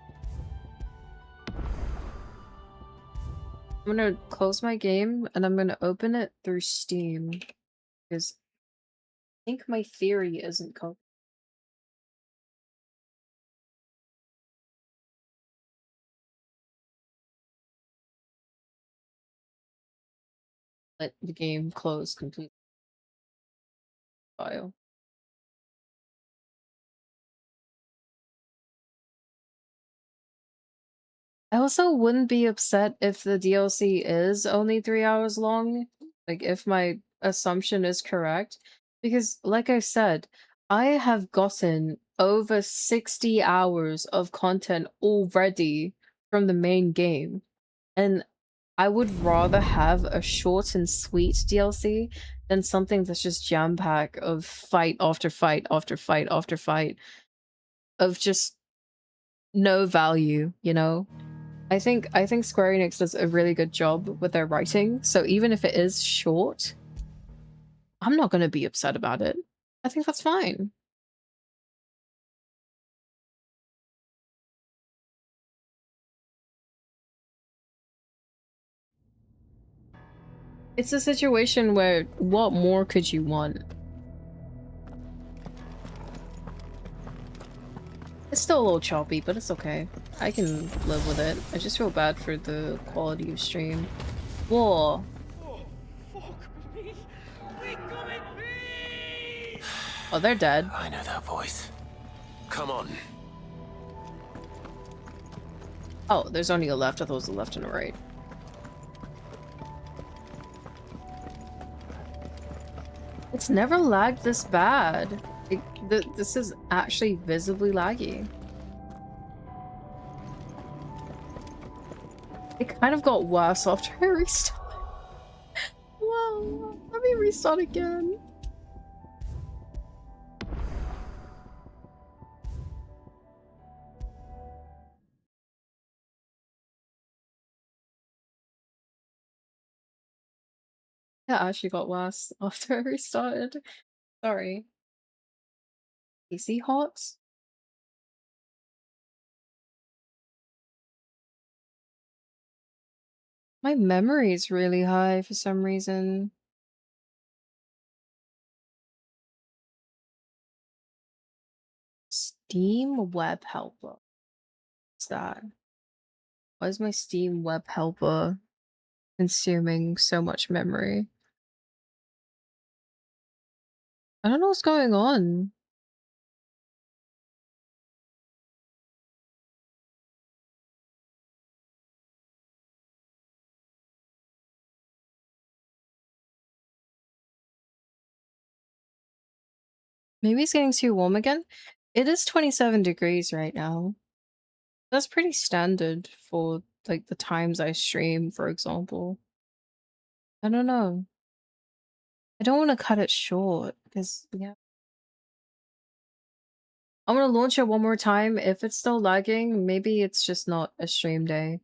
I'm gonna close my game and I'm gonna open it through Steam. Because I think my theory isn't covered. Let the game close completely. File. I also wouldn't be upset if the DLC is only 3 hours long, like if my assumption is correct, because like I said, I have gotten over 60 hours of content already from the main game, and I would rather have a short and sweet DLC than something that's just jam-packed of fight after fight after fight after fight of just no value, you know? I think Square Enix does a really good job with their writing, so even if it is short, I'm not gonna be upset about it. I think that's fine. It's a situation where what more could you want? It's still a little choppy, but it's okay. I can live with it. I just feel bad for the quality of stream. Whoa. Oh, they're dead. I know that voice. Come on. Oh, there's only a left. I thought it was a left and a right. It's never lagged this bad. This is actually visibly laggy. kind of got worse after I restarted. Whoa, let me restart again. That actually got worse after I restarted. Sorry. PC hot? My memory is really high for some reason. Steam web helper. What's that? Why is my Steam web helper consuming so much memory? I don't know what's going on. Maybe it's getting too warm again. It is 27 degrees right now. That's pretty standard for like the times I stream, for example. I don't know. I don't want to cut it short because yeah. I'm gonna launch it one more time. If it's still lagging, maybe it's just not a stream day.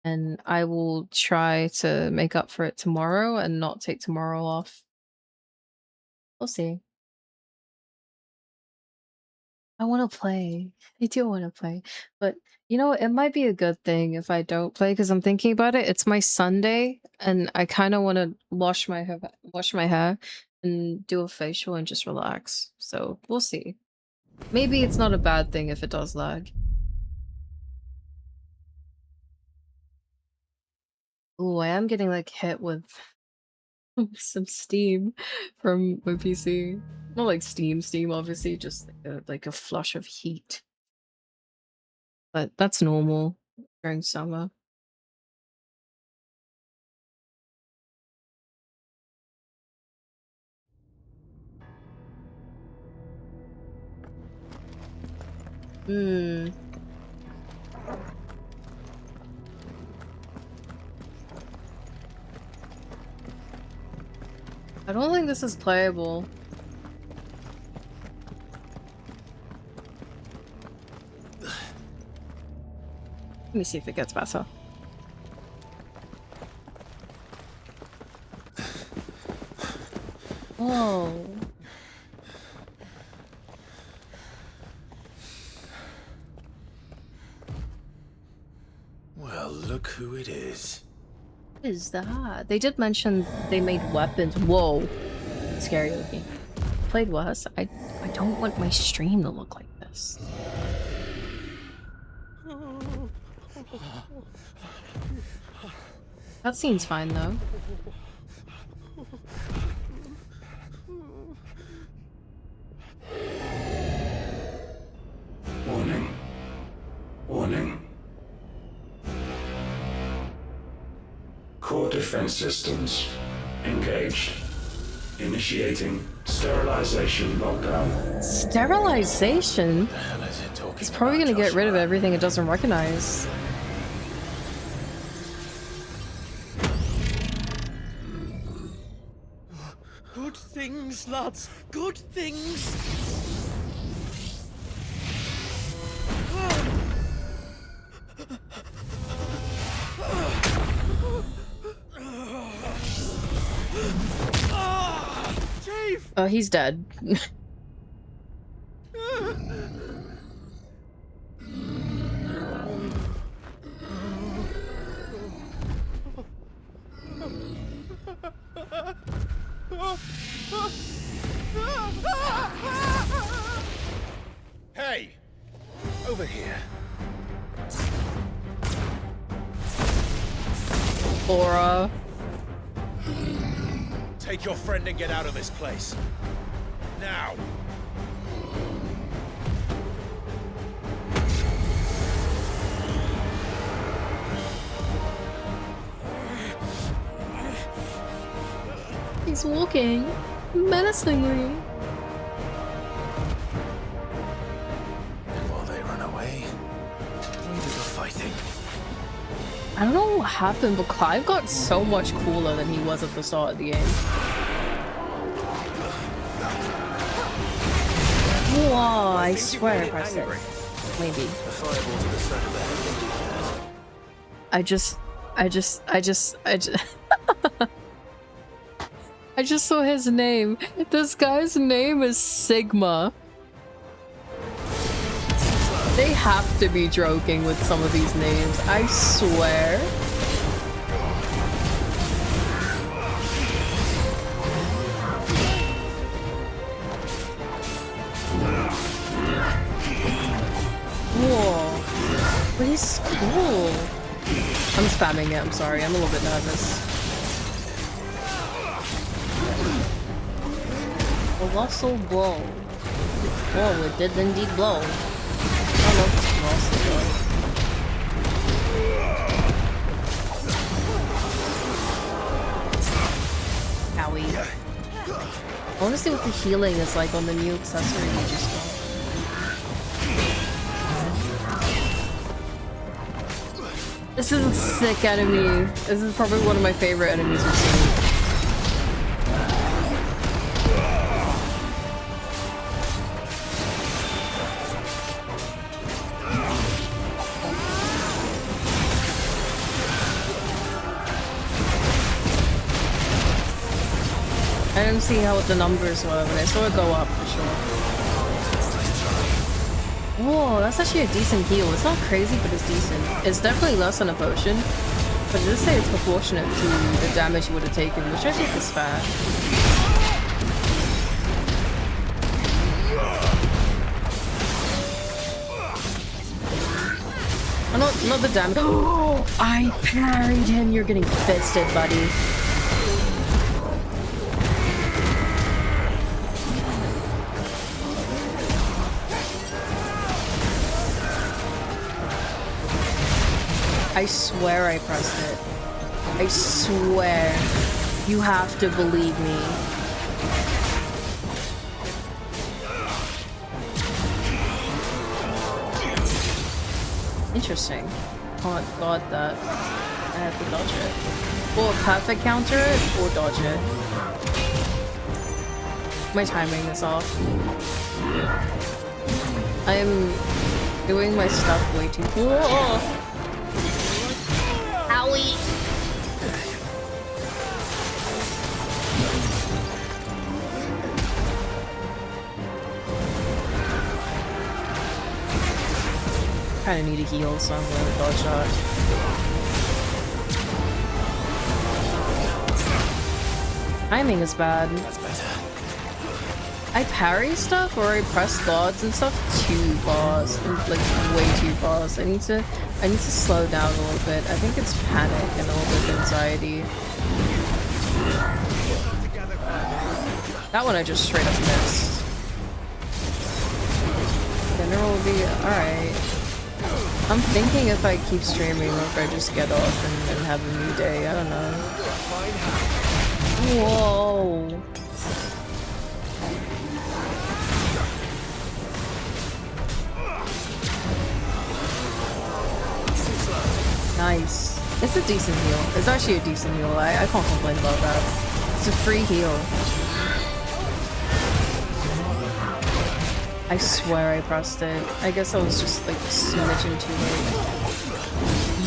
And I will try to make up for it tomorrow and not take tomorrow off. We'll see. I want to play. I do want to play. But you know, it might be a good thing if I don't play because I'm thinking about it. It's my Sunday and I kind of want to wash my hair and do a facial and just relax. So, we'll see. Maybe it's not a bad thing if it does lag. Ooh, I am getting like hit with some steam from my PC. Not like steam, obviously, just like a flush of heat. But that's normal during summer. Hmm. I don't think this is playable. Let me see if it gets better. Whoa. Well, look who it is. What is that? They did mention they made weapons. Whoa. Scary looking. Played worse. I don't want my stream to look like this. That scene's fine though. Warning. Warning. Core defense systems engaged. Initiating sterilization lockdown. Sterilization? It's probably gonna get rid of everything it doesn't recognize. Good things, lads. Good things. Chief! Oh, he's dead. Hey! Over here. Aura. Take your friend and get out of this place. Now! He's walking menacingly. And while they run away, we do the fighting. I don't know what happened, but Clive got so much cooler than he was at the start of the game. Whoa, I swear I pressed it. Maybe. I just I just saw his name. This guy's name is Sigma. They have to be joking with some of these names, I swear. Whoa. But he's cool. I'm spamming it, I'm sorry. I'm a little bit nervous. Colossal blow. Oh, it did indeed blow. Oh no, colossal blow. Owie. I want to see what the healing is like on the new accessory you just got. This is a sick enemy. This is probably one of my favorite enemies we've seen. I didn't see how the numbers were, but I saw it go up for sure. Whoa, that's actually a decent heal. It's not crazy, but it's decent. It's definitely less than a potion, but it does say it's proportionate to the damage you would have taken, which I think is fair. Oh, not the damage. Oh, I parried him. You're getting fisted, buddy. I swear I pressed it. I swear. You have to believe me. Interesting. Oh, God, that. I have to dodge it. Or perfect counter it, or dodge it. My timing is off. I am doing my stuff way too cool. Oh. Owie! Kinda need a heal, so I'm going to dodge shot. Timing is bad. That's better. I parry stuff or I press guards and stuff too fast, like way too fast. I need to slow down a little bit. I think it's panic and a little bit of anxiety. That one I just straight up missed. General will be alright. I'm thinking if I keep streaming or if I just get off and have a new day. I don't know. Whoa. Nice. It's a decent heal. It's actually a decent heal. I can't complain about that. It's a free heal. I swear I pressed it. I guess I was just like smidging too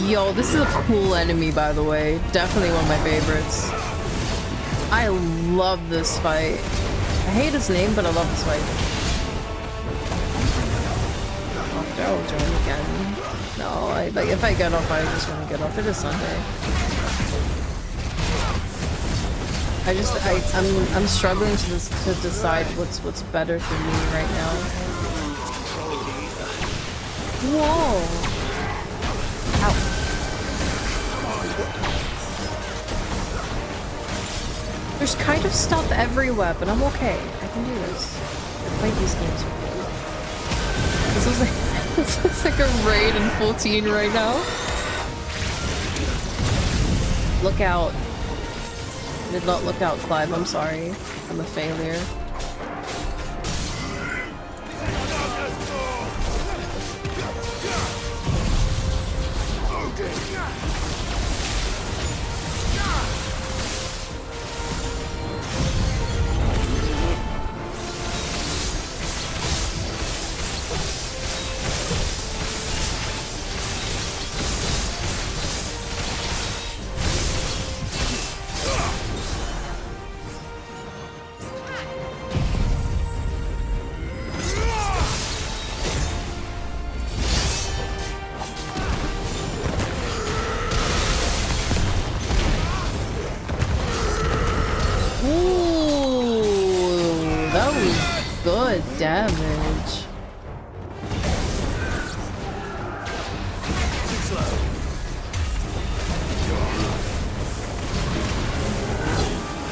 late. Yo, this is a cool enemy, by the way. Definitely one of my favorites. I love this fight. I hate his name, but I love this fight. After I'll join again. No, like if I get off, I just want to get off. It is Sunday. I'm struggling to decide what's better for me right now. Whoa! Ow. There's kind of stuff everywhere, but I'm okay. I can do this. I've played these games before. This is like this looks like a raid in 14 right now. Look out. Did not look out, Clive. I'm sorry. I'm a failure. good damage.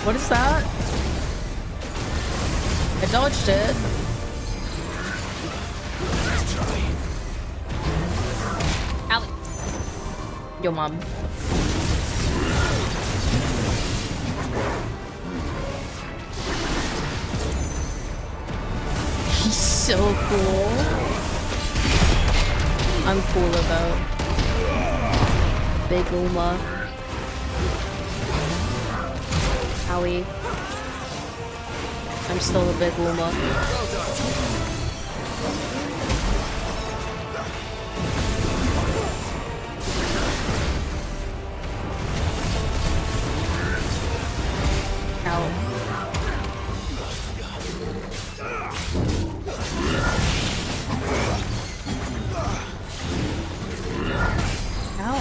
What is that? I dodged it. Ow. Yo, mom. He's so cool. I'm cool about Big Uma. Howie. I'm still a Big Uma. Ow.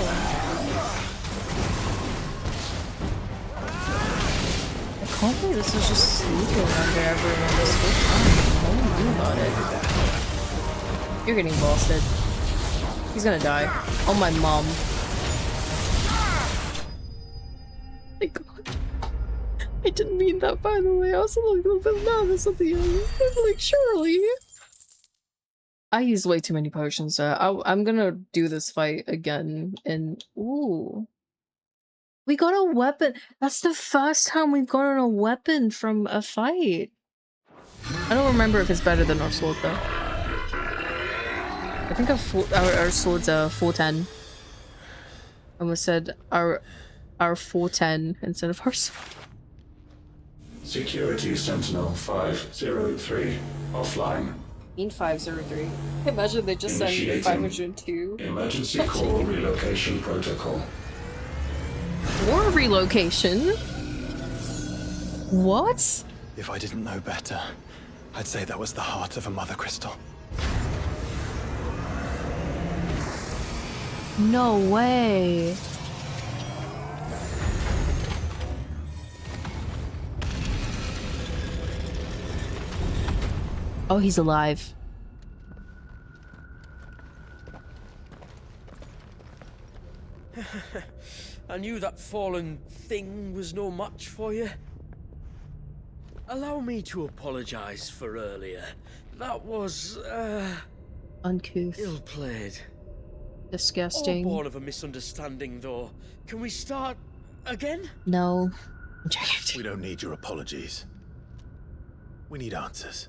I can't believe this is just sneaking under everyone this whole time. What do you do about it? You're getting blasted. He's gonna die. Oh, my mom. My god. I didn't mean that, by the way. I was a little bit nervous at the end. I was like, surely. I used way too many potions, so I'm gonna do this fight again. And ooh. We got a weapon. That's the first time we've gotten a weapon from a fight. I don't remember if it's better than our sword though. I think our sword's a 410. I almost said our 410 instead of our sword. Security Sentinel 503 offline. 503. Imagine they just sent 502. Emergency call relocation protocol. More relocation? What? If I didn't know better, I'd say that was the heart of a mother crystal. No way. Oh, he's alive. I knew that fallen thing was no match for you. Allow me to apologize for earlier. That was, uncouth. ill-played. Disgusting. All born of a misunderstanding, though. Can we start again? No. We don't need your apologies. We need answers.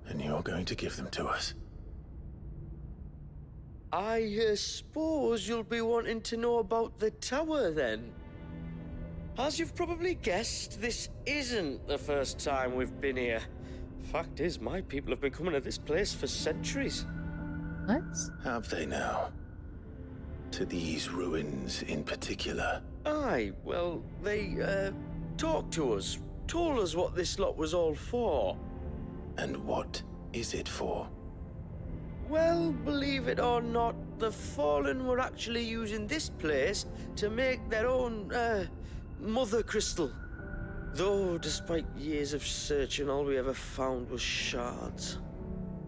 And you're going to give them to us. I suppose you'll be wanting to know about the tower, then. As you've probably guessed, this isn't the first time we've been here. Fact is, my people have been coming to this place for centuries. What? Have they now? To these ruins in particular? Aye, well, they, talked to us, told us what this lot was all for. And what is it for? Well, believe it or not, the Fallen were actually using this place to make their own, mother crystal. Though, despite years of searching, all we ever found was shards.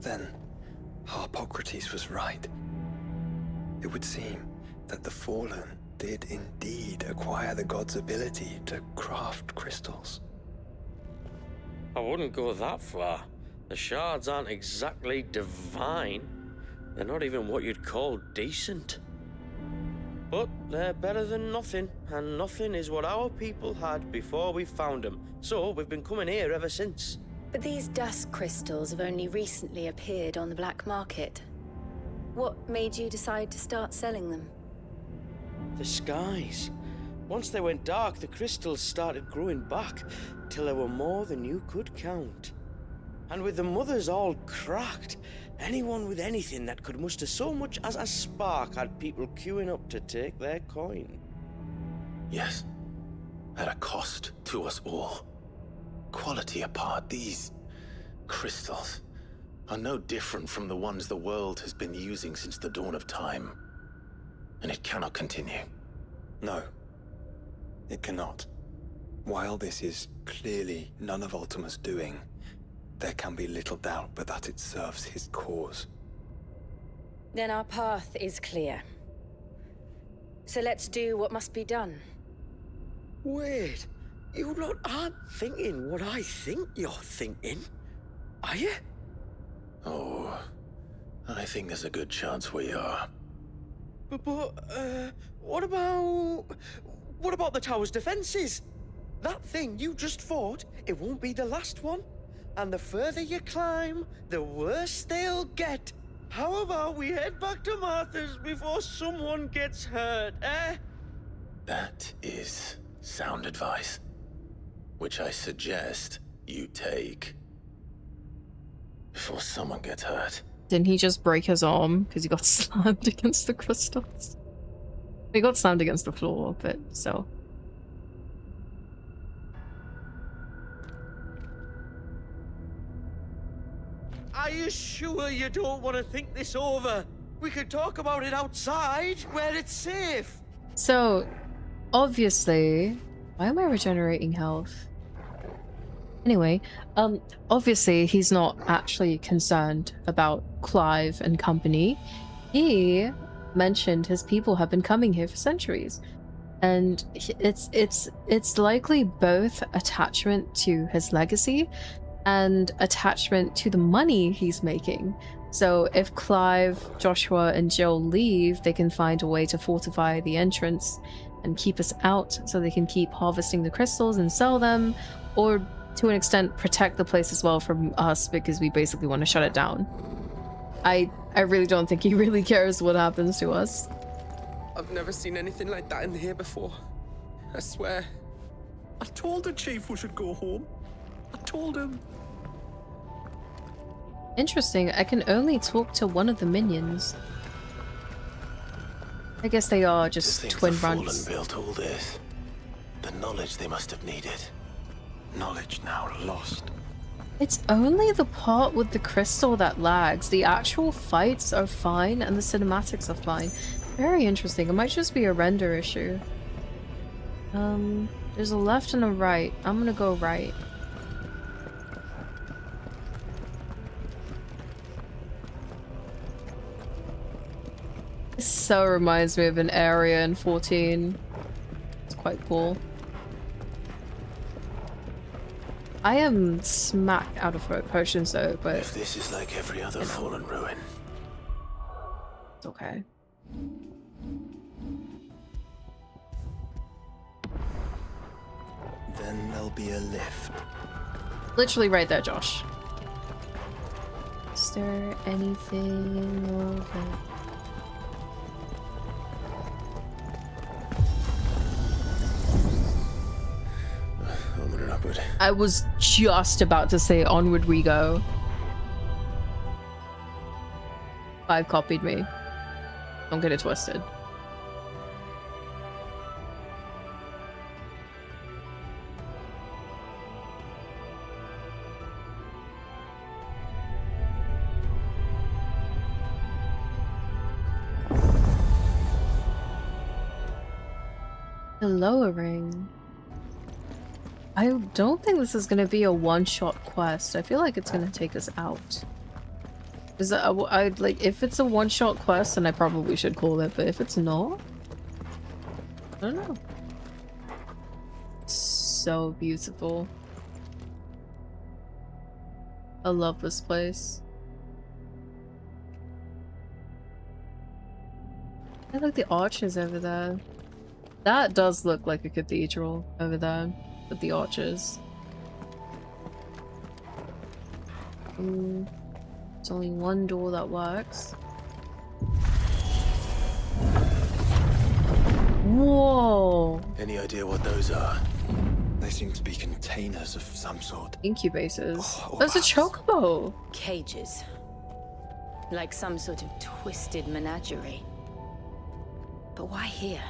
Then, Harpocrates was right. It would seem that the Fallen did indeed acquire the god's ability to craft crystals. I wouldn't go that far. The shards aren't exactly divine. They're not even what you'd call decent. But they're better than nothing, and nothing is what our people had before we found them. So we've been coming here ever since. But these dust crystals have only recently appeared on the black market. What made you decide to start selling them? The skies. Once they went dark, the crystals started growing back, till there were more than you could count. And with the mothers all cracked, anyone with anything that could muster so much as a spark had people queuing up to take their coin. Yes. At a cost to us all. Quality apart, these crystals are no different from the ones the world has been using since the dawn of time. And it cannot continue. No, it cannot. While this is clearly none of Ultima's doing, There can be little doubt but that it serves his cause. Then our path is clear. So let's do what must be done. Wait, you lot aren't thinking what I think you're thinking, are you? Oh, I think there's a good chance we are. But what about the tower's defenses? That thing you just fought, it won't be the last one. And the further you climb, the worse they'll get. How about we head back to Martha's before someone gets hurt, eh? That is sound advice, which I suggest you take before someone gets hurt. Didn't he just break his arm because he got slammed against the crystals? He got slammed against the floor, but so. Are you sure you don't want to think this over? We could talk about it outside, where it's safe. So, obviously, why am I regenerating health? Anyway, obviously he's not actually concerned about Clive and company. He mentioned his people have been coming here for centuries, and it's likely both attachment to his legacy and attachment to the money he's making. So if Clive, Joshua, and Jill leave, they can find a way to fortify the entrance and keep us out so they can keep harvesting the crystals and sell them, or to an extent protect the place as well from us because we basically want to shut it down. I really don't think he really cares what happens to us. I've never seen anything like that in here before. I swear. I told the chief we should go home. I told him. Interesting, I can only talk to one of the minions. I guess they are just twin runts. Fallen built all this. The knowledge they must have needed. Knowledge now lost. It's only the part with the crystal that lags. The actual fights are fine and the cinematics are fine. Very interesting. It might just be a render issue. There's a left and a right. I'm gonna go right. This so reminds me of an area in 14. It's quite cool. I am smacked out of potions though, but if this is like every other fallen ruin, it's okay. Then there'll be a lift. Literally right there, Josh. Is there anything over? I was just about to say onward we go. 5 copied me. Don't get it twisted. The lower ring. I don't think this is gonna be a one-shot quest. I feel like it's gonna take us out. Is that I like if it's a one-shot quest, then I probably should call it. But if it's not, I don't know. So beautiful. I love this place. I like the arches over there. That does look like a cathedral over there. With the arches. There's only one door that works. Whoa! Any idea what those are? They seem to be containers of some sort. Incubators. There's a chocobo! Cages. Like some sort of twisted menagerie. But why here?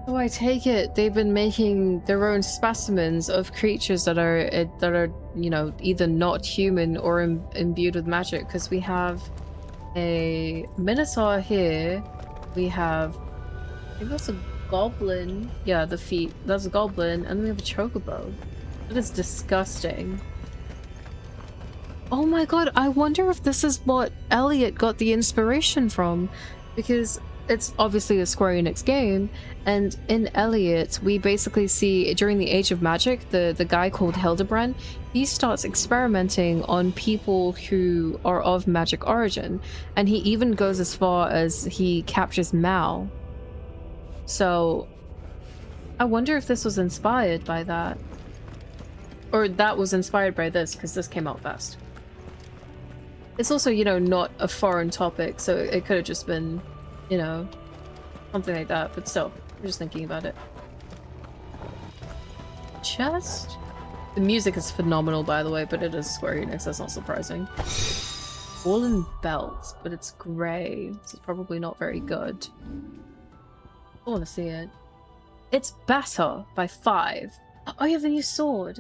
So I take it they've been making their own specimens of creatures that are you know, either not human or imbued with magic, because we have a minotaur here, we have, I think that's a goblin. Yeah, the feet. That's a goblin. And then we have a chocobo. That is disgusting. Oh my god, I wonder if this is what Elliot got the inspiration from. Because it's obviously a Square Enix game, and in Elliot, we basically see, during the Age of Magic, the guy called Hildebrand, he starts experimenting on people who are of magic origin, and he even goes as far as he captures Mal. So, I wonder if this was inspired by that. Or that was inspired by this, because this came out fast. It's also, you know, not a foreign topic, so it could have just been, you know, something like that, but still, I'm just thinking about it. Chest? The music is phenomenal, by the way, but it is Square Enix, that's not surprising. Woolen belt, but it's grey, so it's probably not very good. I want to see it. It's better by 5. Oh, you have the new sword.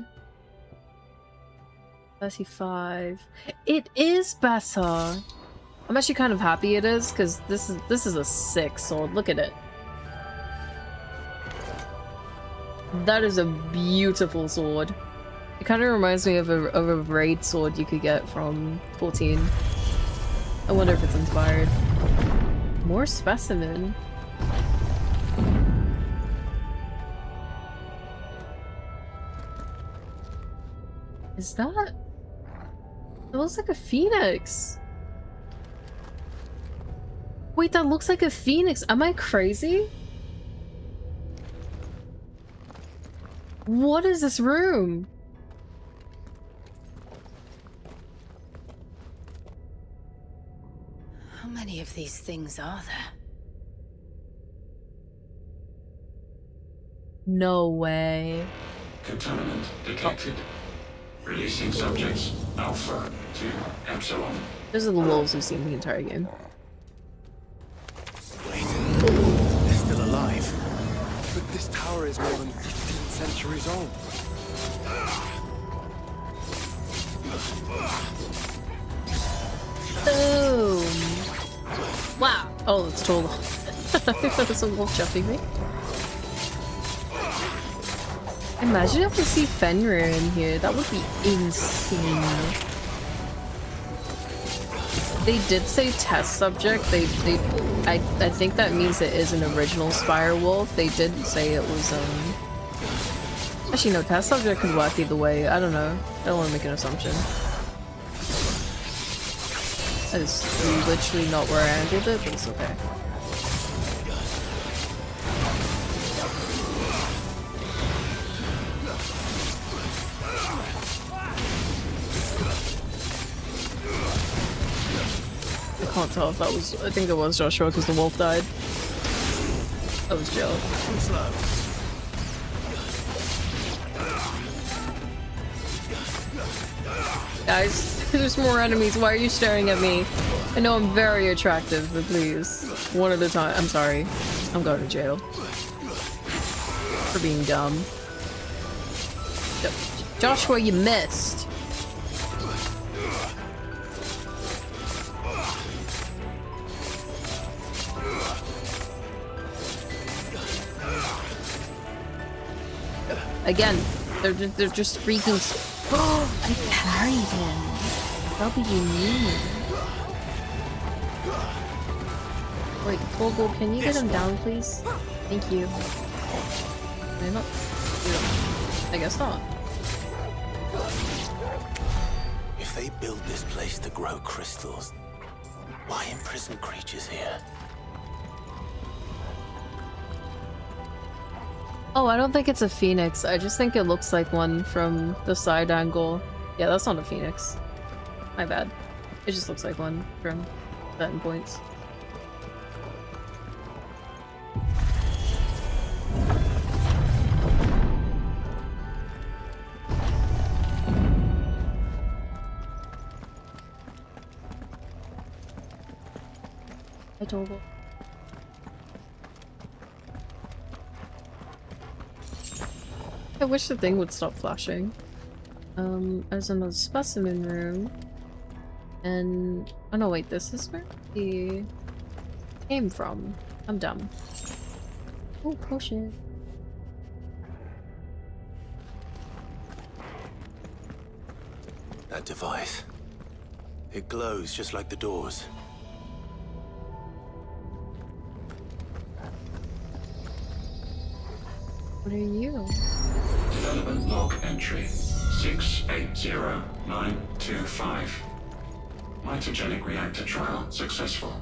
35. It is better. I'm actually kind of happy it is, because this is a sick sword. Look at it. That is a beautiful sword. It kind of reminds me of a raid sword you could get from 14. I wonder if it's inspired. More specimen. Is that? It looks like a phoenix. Wait, that looks like a phoenix. Am I crazy? What is this room? How many of these things are there? No way. Contaminant detected. Releasing subjects Alpha to Epsilon. Those are the lulz we've seen the entire game. Wait, they're still alive. But this tower is more than 15 centuries old. Boom! Wow! Oh, it's tall. I thought it was a wolf jumping me. Imagine if we see Fenrir in here. That would be insane. They did say test subject. I think that means it is an original Spire Wolf. They did say it was actually no, test subject could work either way. I don't know. I don't want to make an assumption. That is literally not where I angled it, but it's okay. I can't tell if that was. I think it was Joshua because the wolf died. That was Jill. Too slow. Guys, there's more enemies. Why are you staring at me? I know I'm very attractive, but please, one at a time. I'm sorry. I'm going to jail for being dumb. Joshua, you missed. Again, they're just freaking. Oh, I carried him. What do you mean? Wait, Torgal, can you get him down, please? Thank you. Can I not? I guess not. If they build this place to grow crystals, why imprison creatures here? Oh, I don't think it's a phoenix. I just think it looks like one from the side angle. Yeah, that's not a phoenix. My bad. It just looks like one from certain points. I told her. I wish the thing would stop flashing. There's another specimen room. And... oh no, wait, this is where he came from. I'm dumb. Oh, potion. That device. It glows just like the doors. What are you? Development log entry 680925. Mitogenic reactor trial successful.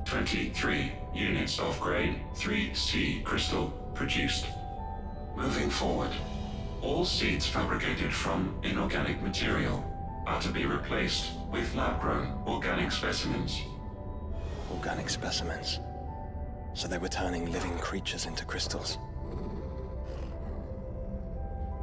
23 units of grade 3C crystal produced. Moving forward, all seeds fabricated from inorganic material are to be replaced with lab-grown organic specimens. Organic specimens. So they were turning living creatures into crystals.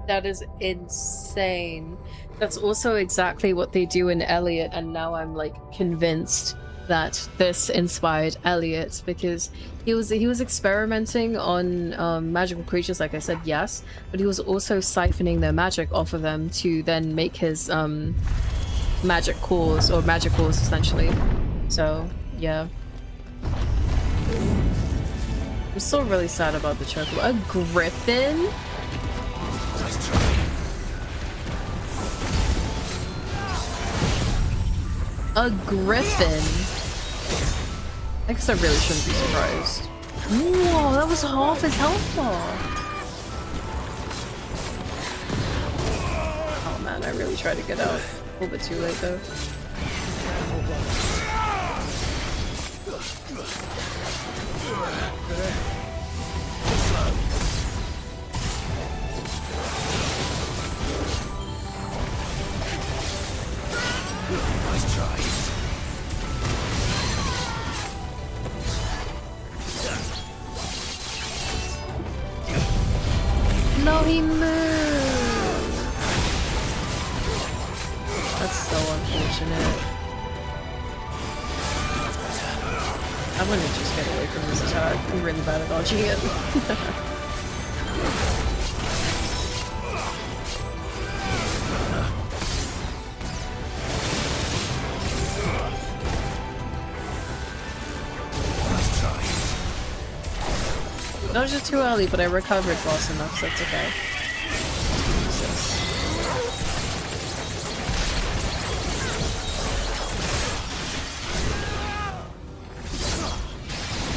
That is insane. That's also exactly what they do in Elliot, and now I'm like convinced that this inspired Elliot, because he was experimenting on magical creatures, like I said, yes, but he was also siphoning their magic off of them to then make his magic cores, or magic cores essentially. So yeah. I'm still really sad about the chocolate. A griffin? A griffin? I guess I really shouldn't be surprised. Whoa, that was half his health bar. Oh man, I really tried to get out. A little bit too late though. Nice try. No, he moved. That's so unfortunate. I'm gonna just get away from this attack. I'm really bad at dodging it. That was just too early, but I recovered fast enough, so it's okay. Jesus.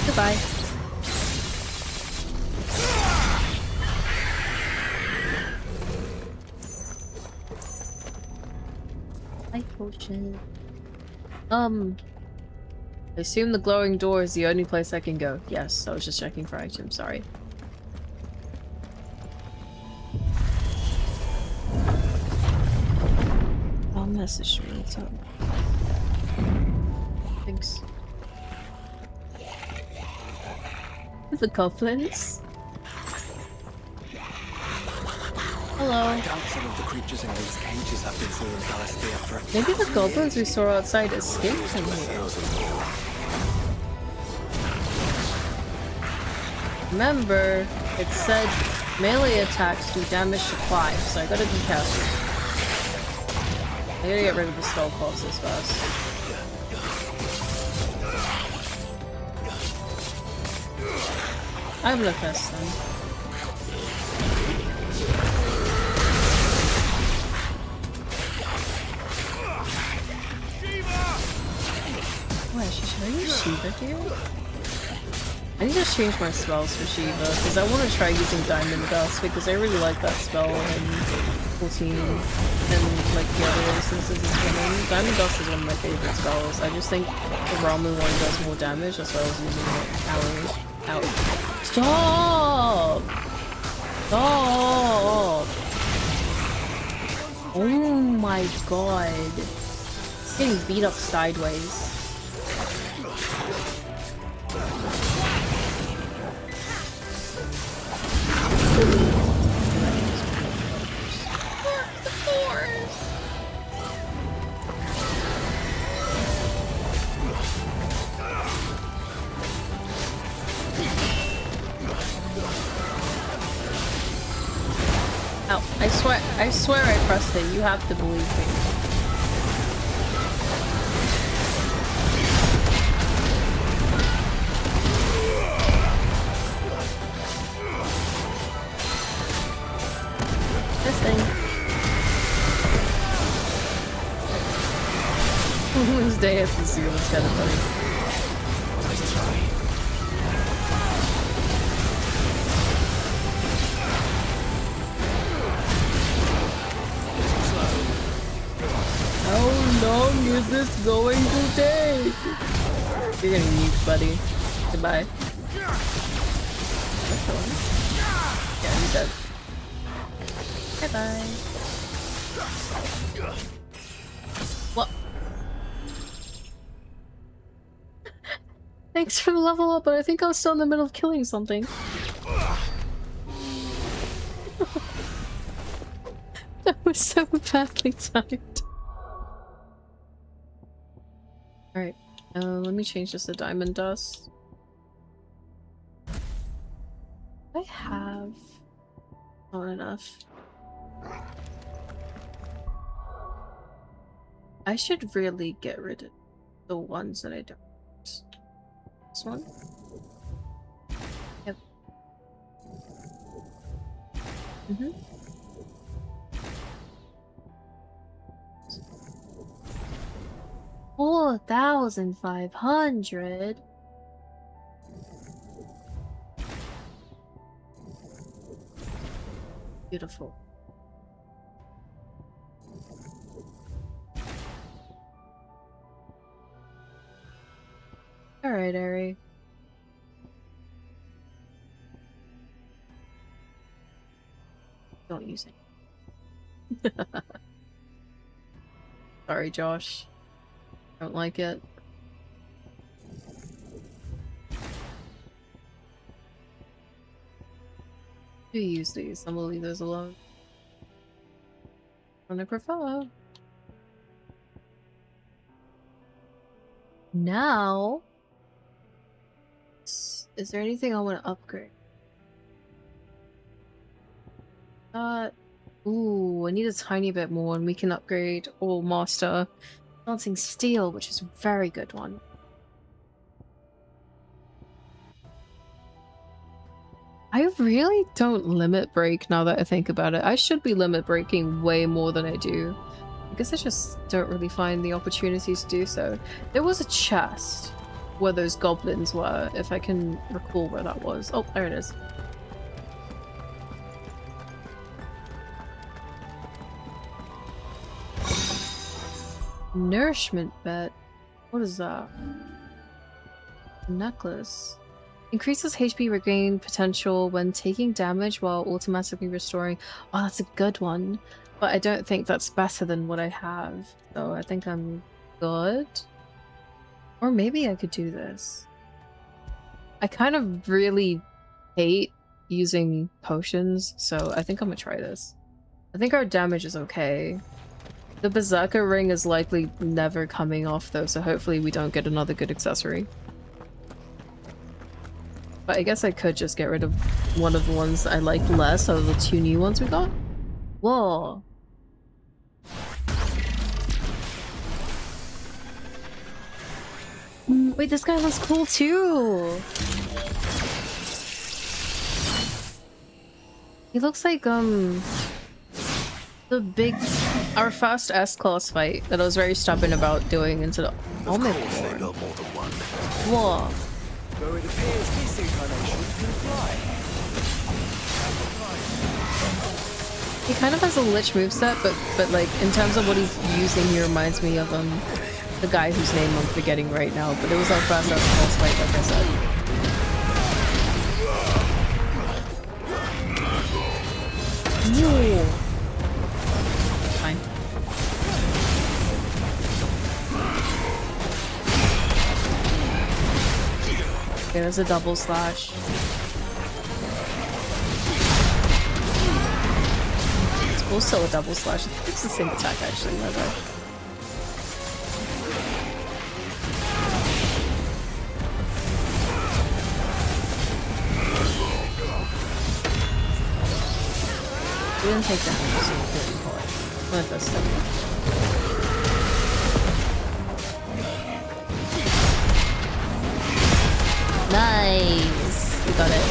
Goodbye. Life potion. I assume the glowing door is the only place I can go. Yes, I was just checking for items, sorry. Oh, message me, what's up? Thanks. The goblins? Hello. I doubt some of the creatures in these cages have been seeing LSD for Maybe the goblins we saw outside escaped from here. Remember, it said melee attacks do damage to 5, so I gotta be careful. I gotta get rid of the skull corpses first. I'm gonna test them. Why, should I use Shiva here? I need to change my spells for Shiva, because I want to try using Diamond Dust, because I really like that spell in 14 and like the other instances in Swimming. Diamond Dust is one of my favorite spells. I just think the Ramu one does more damage, that's why I was using it. Ow. Stop! Stop! Oh my god. It's getting beat up sideways. Oh, I swear I pressed it. You have to believe me. His day at the zoo was kind of funny. How long is this going to take? You're gonna need, buddy. Goodbye. Yeah, he's dead. Bye-bye. What? Thanks for the level up, but I think I was still in the middle of killing something. That was so badly timed. Alright, let me change this to diamond dust. I have not enough. I should really get rid of the ones that I don't use. This one? Yep. Mm-hmm. 4,500. Beautiful. All right, Ari. Don't use it. Sorry, Josh. Don't like it. Do use these. I'm gonna leave those alone. I prefer. Now, is there anything I want to upgrade? Ooh, I need a tiny bit more, and we can upgrade or master Dancing Steel, which is a very good one. I really don't limit break now that I think about it. I should be limit breaking way more than I do. I guess I just don't really find the opportunity to do so. There was a chest where those goblins were, if I can recall where that was. Oh, there it is. Nourishment bet. What is that? Necklace. Increases HP regain potential when taking damage while automatically restoring. Oh, that's a good one. But I don't think that's better than what I have. So I think I'm good. Or maybe I could do this. I kind of really hate using potions, so I think I'm gonna try this. I think our damage is okay. The Berserker ring is likely never coming off though, so hopefully we don't get another good accessory. But I guess I could just get rid of one of the ones I like less out of the two new ones we got. Whoa. Wait, this guy looks cool too! He looks like, the big... Our first S-Class fight that I was very stubborn about doing into the... Oh my god. Whoa. Though it appears this incarnation can fly. He kind of has a Lich moveset, but like, in terms of what he's using, he reminds me of, the guy whose name I'm forgetting right now, but it was our first S-Class fight, like I said. Ooh. Fine. Okay, there's a double slash. It's also a double slash. It's the same attack actually, my bad. We didn't take damage, so we're good for it. Let this stuff. Nice! We got it.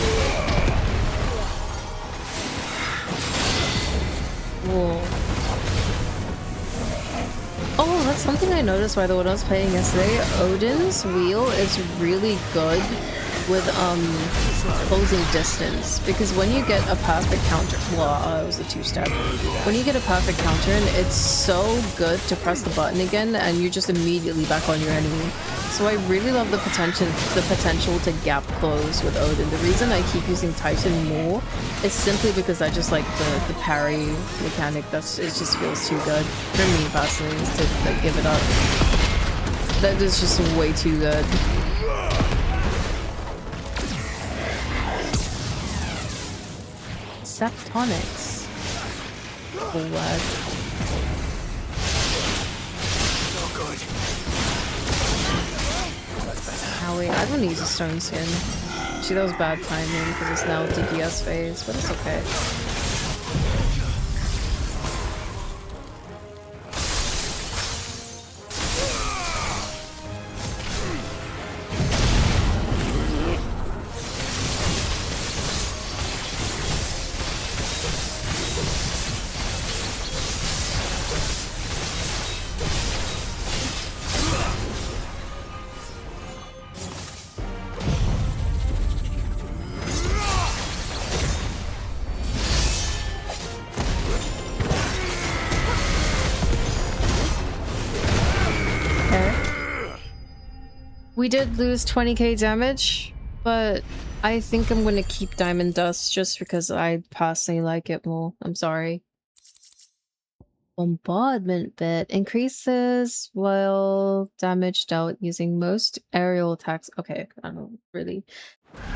Whoa. Oh, that's something I noticed by the way when I was playing yesterday. Odin's wheel is really good with closing distance, because when you get a perfect counter, well, it was a two-step. When you get a perfect counter, it's so good to press the button again and you're just immediately back on your enemy. So I really love the potential to gap close with Odin. The reason I keep using Titan more is simply because I just like the parry mechanic. It just feels too good for me personally to like, give it up. That is just way too good. Septonics. What? Oh wait, I don't use a stone skin. See, that was bad timing because it's now DPS phase, but it's okay. We did lose 20k damage, but I think I'm gonna keep Diamond Dust just because I personally like it more. I'm sorry. Bombardment bit increases while damage dealt using most aerial attacks. Okay, I don't really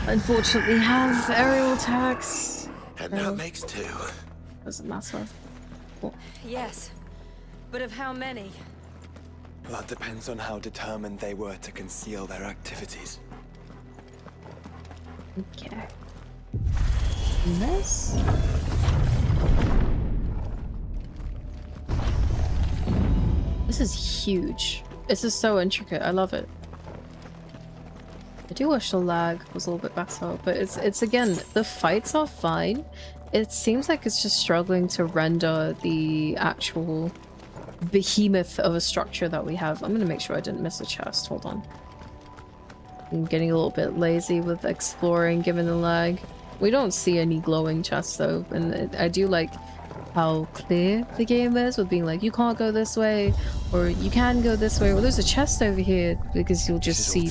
unfortunately have aerial attacks. And that makes 2. Doesn't matter. Cool. Yes, but of how many? That depends on how determined they were to conceal their activities. Okay. This? This is huge. This is so intricate. I love it. I do wish the lag was a little bit better, but it's again, the fights are fine. It seems like it's just struggling to render the actual behemoth of a structure that we have. I'm gonna make sure I didn't miss a chest. Hold on. I'm getting a little bit lazy with exploring given the lag. We don't see any glowing chests though, and I do like how clear the game is with being like, you can't go this way, or you can go this way, or there's a chest over here, because you'll just see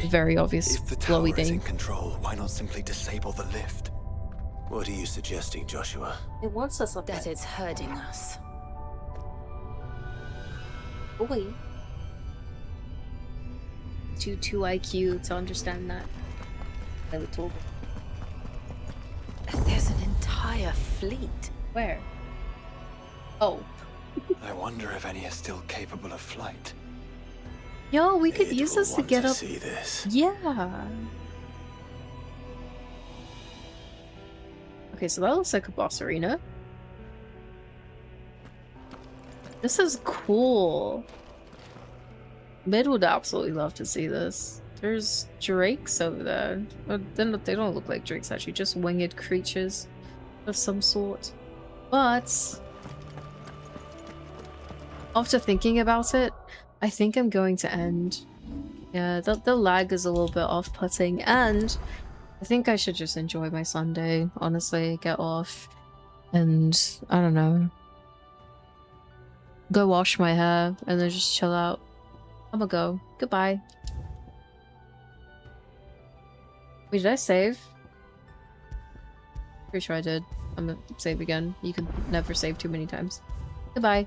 very obvious If the glowy tower is thing. in control, why not simply disable the lift? What are you suggesting, Joshua? It wants us up That it's hurting us. Boy. Too IQ to understand that. A little. There's an entire fleet. Where? Oh. I wonder if any are still capable of flight. Yo, we could use this to get up. See this. Yeah. Okay, so that looks like a boss arena. This is cool. Mid would absolutely love to see this. There's drakes over there. They don't look like drakes actually, just winged creatures of some sort. But after thinking about it, I think I'm going to end. Yeah, the lag is a little bit off-putting, and I think I should just enjoy my Sunday, honestly, get off, and I don't know, go wash my hair, and then just chill out. I'm gonna go. Goodbye. Wait, did I save? Pretty sure I did. I'm gonna save again. You can never save too many times. Goodbye.